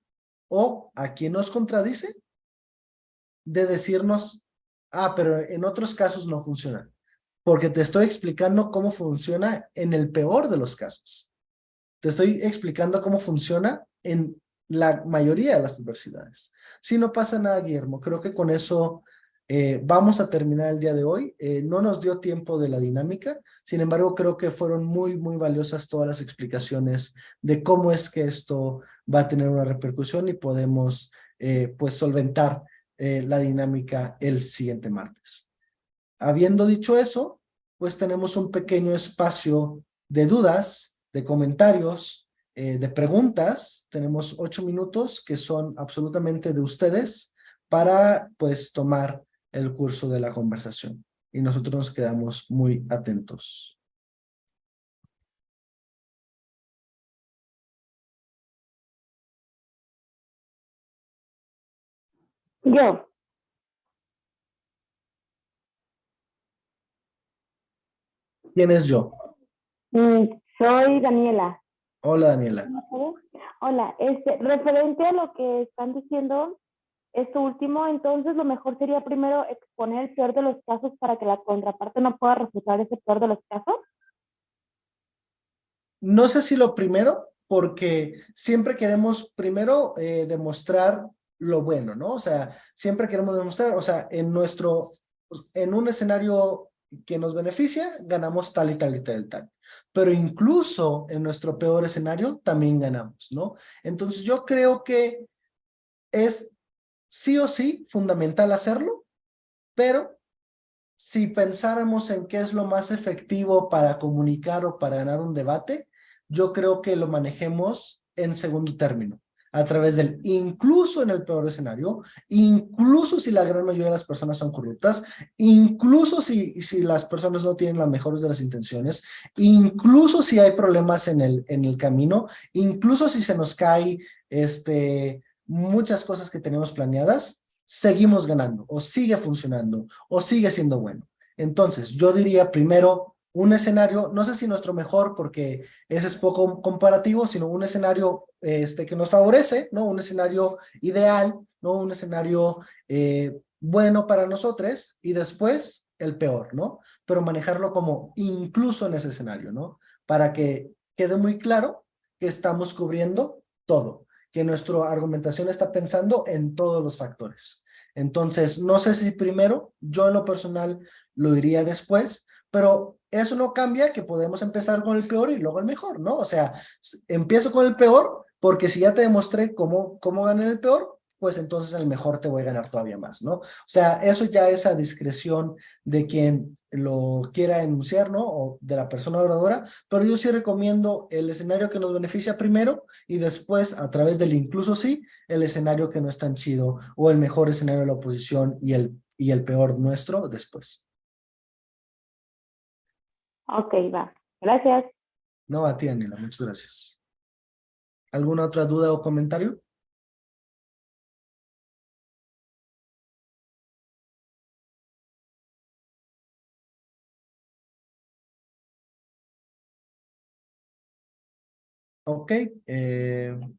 o a quien nos contradice de decirnos, pero en otros casos no funciona. Porque te estoy explicando cómo funciona en el peor de los casos. Te estoy explicando cómo funciona en la mayoría de las adversidades. Si no pasa nada, Guillermo, creo que con eso Vamos a terminar el día de hoy. No nos dio tiempo de la dinámica, sin embargo, creo que fueron muy, muy valiosas todas las explicaciones de cómo es que esto va a tener una repercusión y podemos pues solventar la dinámica el siguiente martes. Habiendo dicho eso, pues tenemos un pequeño espacio de dudas, de comentarios, de preguntas. Tenemos 8 minutos que son absolutamente de ustedes para pues tomar el curso de la conversación. Y nosotros nos quedamos muy atentos. Yo. ¿Quién es yo? Soy Daniela. Hola, Daniela. Hola, referente a lo que están diciendo, esto último, entonces lo mejor sería primero exponer el peor de los casos para que la contraparte no pueda refutar ese peor de los casos. No sé si lo primero, porque siempre queremos primero demostrar lo bueno, ¿no? O sea, siempre queremos demostrar, o sea, en un escenario que nos beneficia, ganamos tal y tal y tal y tal. Pero incluso en nuestro peor escenario también ganamos, ¿no? Entonces yo creo que es sí o sí fundamental hacerlo, pero si pensáramos en qué es lo más efectivo para comunicar o para ganar un debate, yo creo que lo manejemos en segundo término, a través del incluso en el peor escenario, incluso si la gran mayoría de las personas son corruptas, incluso si las personas no tienen las mejores de las intenciones, incluso si hay problemas en el camino, incluso si se nos cae muchas cosas que tenemos planeadas, seguimos ganando, o sigue funcionando, o sigue siendo bueno. Entonces, yo diría primero un escenario, no sé si nuestro mejor, porque ese es poco comparativo, sino un escenario que nos favorece, ¿no? Un escenario ideal, ¿no? Un escenario bueno para nosotros, y después el peor, ¿no? Pero manejarlo como incluso en ese escenario, ¿no? Para que quede muy claro que estamos cubriendo todo, que nuestra argumentación está pensando en todos los factores. Entonces, no sé si primero, yo en lo personal lo diría después, pero eso no cambia que podemos empezar con el peor y luego el mejor, ¿no? O sea, empiezo con el peor porque si ya te demostré cómo ganar el peor, pues entonces el mejor te voy a ganar todavía más, ¿no? O sea, eso ya es a discreción de quien lo quiera enunciar, ¿no? O de la persona oradora, pero yo sí recomiendo el escenario que nos beneficia primero y después, a través del incluso sí, el escenario que no es tan chido o el mejor escenario de la oposición y el peor nuestro después. Ok, va. Gracias. No, a ti, Daniela, muchas gracias. ¿Alguna otra duda o comentario? Ok,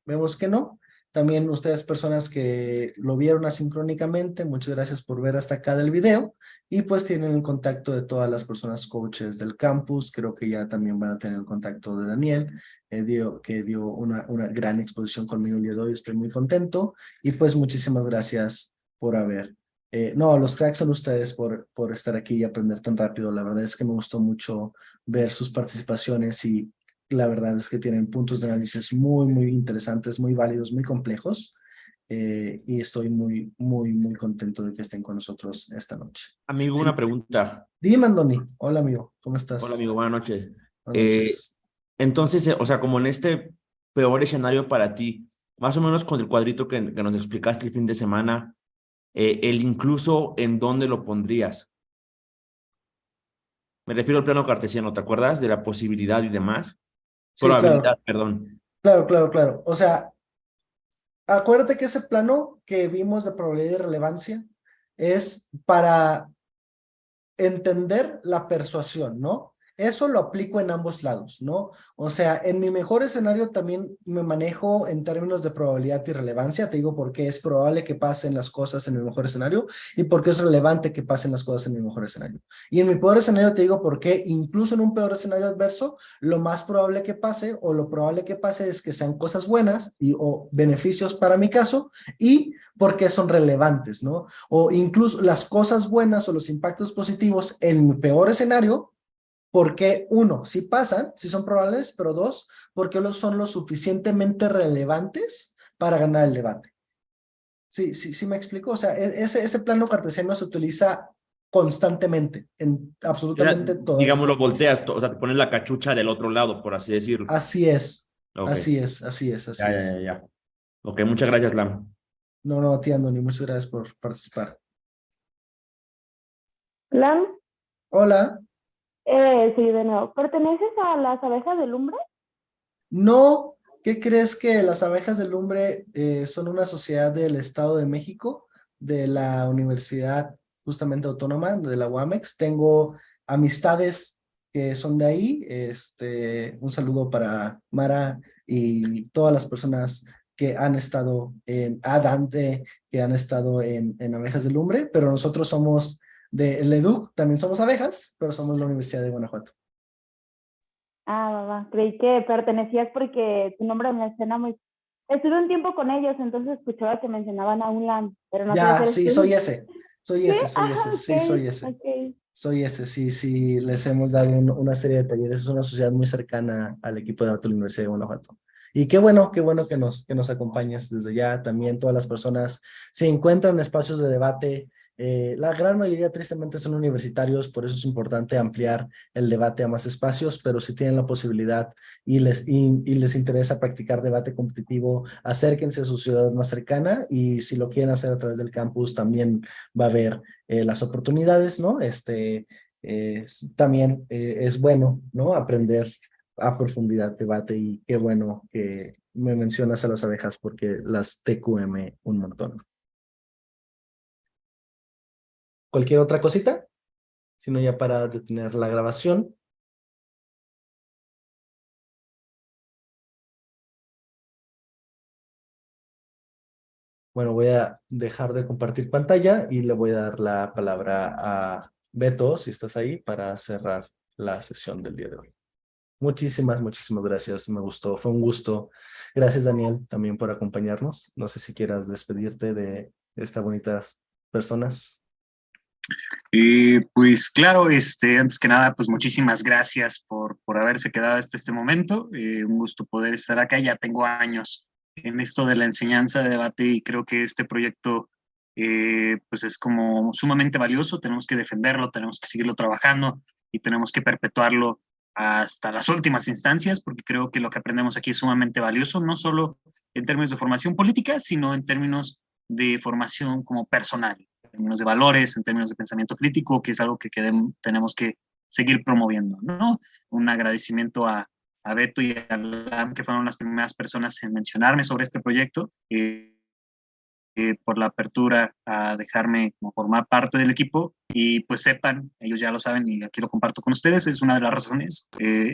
vemos que no. También ustedes, personas que lo vieron asincrónicamente, muchas gracias por ver hasta acá del video. Y pues tienen el contacto de todas las personas coaches del campus. Creo que ya también van a tener el contacto de Daniel, que dio una gran exposición conmigo el día de hoy. Estoy muy contento. Y pues muchísimas gracias por haber. No, los cracks son ustedes por estar aquí y aprender tan rápido. La verdad es que me gustó mucho ver sus participaciones y la verdad es que tienen puntos de análisis muy, muy interesantes, muy válidos, muy complejos. Y estoy muy, muy, muy contento de que estén con nosotros esta noche. Amigo, Sí. una pregunta. Dime, Andoni. Hola, amigo. ¿Cómo estás? Hola, amigo, buenas noches. Buenas noches. Entonces, o sea, como en este peor escenario para ti, más o menos con el cuadrito que nos explicaste el fin de semana, el incluso en dónde lo pondrías. Me refiero al plano cartesiano, ¿te acuerdas? De la posibilidad y demás. Sí, Probabilidad, claro. perdón. Claro. O sea, acuérdate que ese plano que vimos de probabilidad y relevancia es para entender la persuasión, ¿no? Eso lo aplico en ambos lados, ¿no? O sea, en mi mejor escenario también me manejo en términos de probabilidad y relevancia. Te digo por qué es probable que pasen las cosas en mi mejor escenario y por qué es relevante que pasen las cosas en mi mejor escenario. Y en mi peor escenario te digo por qué incluso en un peor escenario adverso, lo más probable que pase o lo probable que pase es que sean cosas buenas o beneficios para mi caso y por qué son relevantes, ¿no? O incluso las cosas buenas o los impactos positivos en mi peor escenario. Porque uno, sí pasan, sí son probables, pero dos, porque son lo suficientemente relevantes para ganar el debate. Sí me explico. O sea, ese plano cartesiano se utiliza constantemente en absolutamente todas las Digamos, lo cosas. volteas, o sea, te pones la cachucha del otro lado, por así decirlo. Así es, Ok. así es, así es, así es. Ya. Ok, muchas gracias, Lam. No, tía Andoni, muchas gracias por participar. Lam, Hola. sí, de nuevo. ¿Perteneces a las abejas de lumbre? No, ¿qué crees que las abejas de lumbre son una sociedad del Estado de México, de la Universidad justamente Autónoma, de la UAMEX? Tengo amistades que son de ahí. Un saludo para Mara y todas las personas que han estado Dante, que han estado en abejas de lumbre, pero nosotros somos del EDUC, también somos abejas, pero somos la Universidad de Guanajuato. Va. Creí que pertenecías porque tu nombre me suena muy... Estuve un tiempo con ellos, entonces escuchaba que mencionaban a un Lam, pero no sabía Ya, si eres sí, tú. soy ese, ¿Sí? sí, soy ese. Ok. Soy ese, sí, les hemos dado una serie de talleres. Es una sociedad muy cercana al equipo de debate de la Universidad de Guanajuato. Y qué bueno que nos acompañes desde ya. También todas las personas se encuentran en espacios de debate. La gran mayoría tristemente son universitarios, por eso es importante ampliar el debate a más espacios, pero si tienen la posibilidad y les interesa practicar debate competitivo, acérquense a su ciudad más cercana y si lo quieren hacer a través del campus también va a haber las oportunidades, ¿no? También es bueno, ¿no? Aprender a profundidad debate y qué bueno que me mencionas a las abejas porque las TQM un montón. ¿Cualquier otra cosita? Si no, ya para detener la grabación. Bueno, voy a dejar de compartir pantalla y le voy a dar la palabra a Beto, si estás ahí, para cerrar la sesión del día de hoy. Muchísimas gracias. Me gustó, fue un gusto. Gracias, Daniel, también por acompañarnos. No sé si quieras despedirte de estas bonitas personas. Pues claro, antes que nada, pues muchísimas gracias por haberse quedado hasta este momento. Un gusto poder estar acá. Ya tengo años en esto de la enseñanza de debate y creo que este proyecto pues es como sumamente valioso. Tenemos que defenderlo, tenemos que seguirlo trabajando y tenemos que perpetuarlo hasta las últimas instancias, porque creo que lo que aprendemos aquí es sumamente valioso, no solo en términos de formación política, sino en términos de formación como personal, en términos de valores, en términos de pensamiento crítico, que es algo que tenemos que seguir promoviendo, ¿no? Un agradecimiento a Beto y a Lam, que fueron las primeras personas en mencionarme sobre este proyecto, por la apertura a dejarme como formar parte del equipo y pues sepan, ellos ya lo saben y aquí lo comparto con ustedes, es una de las razones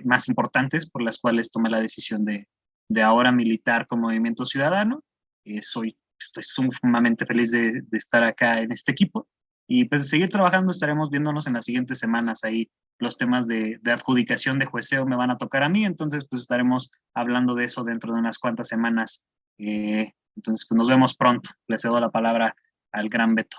más importantes por las cuales tomé la decisión de ahora militar con Movimiento Ciudadano. Estoy sumamente feliz de estar acá en este equipo y pues de seguir trabajando. Estaremos viéndonos en las siguientes semanas. Ahí los temas de adjudicación de jueceo me van a tocar a mí, entonces pues estaremos hablando de eso dentro de unas cuantas semanas. Entonces, pues nos vemos pronto. Le cedo la palabra al gran Beto.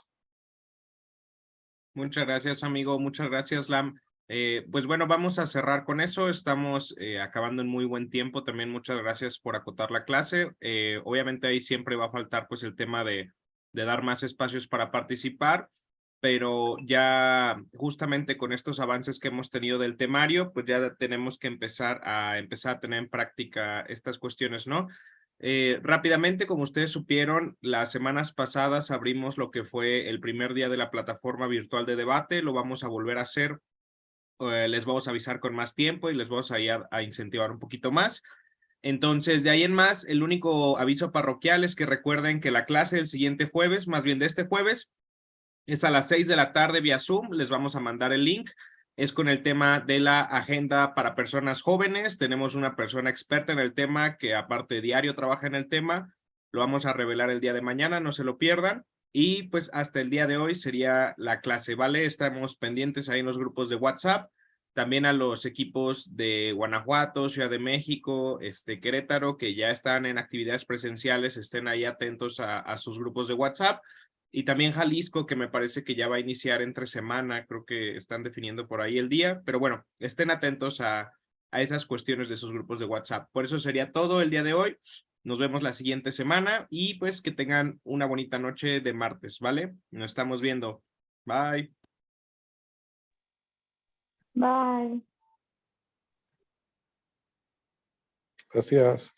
Muchas gracias, amigo. Muchas gracias, Lam. Pues bueno, vamos a cerrar con eso. Estamos acabando en muy buen tiempo. También muchas gracias por acotar la clase. Obviamente ahí siempre va a faltar pues el tema de dar más espacios para participar, pero ya justamente con estos avances que hemos tenido del temario, pues ya tenemos que empezar a tener en práctica estas cuestiones, ¿no? Rápidamente, como ustedes supieron, las semanas pasadas abrimos lo que fue el primer día de la plataforma virtual de debate. Lo vamos a volver a hacer. Les vamos a avisar con más tiempo y les vamos a incentivar un poquito más. Entonces, de ahí en más, el único aviso parroquial es que recuerden que la clase del siguiente jueves, más bien de este jueves, es a las 6 de la tarde vía Zoom. Les vamos a mandar el link es con el tema de la agenda para personas jóvenes. Tenemos una persona experta en el tema que aparte diario trabaja en el tema. Lo vamos a revelar el día de mañana, no se lo pierdan. Y pues hasta el día de hoy sería la clase, ¿vale? Estamos pendientes ahí en los grupos de WhatsApp. También a los equipos de Guanajuato, Ciudad de México, Querétaro, que ya están en actividades presenciales, estén ahí atentos a sus grupos de WhatsApp. Y también Jalisco, que me parece que ya va a iniciar entre semana, creo que están definiendo por ahí el día, pero bueno, estén atentos a esas cuestiones de sus grupos de WhatsApp. Por eso sería todo el día de hoy. Nos vemos la siguiente semana y pues que tengan una bonita noche de martes, ¿vale? Nos estamos viendo. Bye. Bye. Gracias.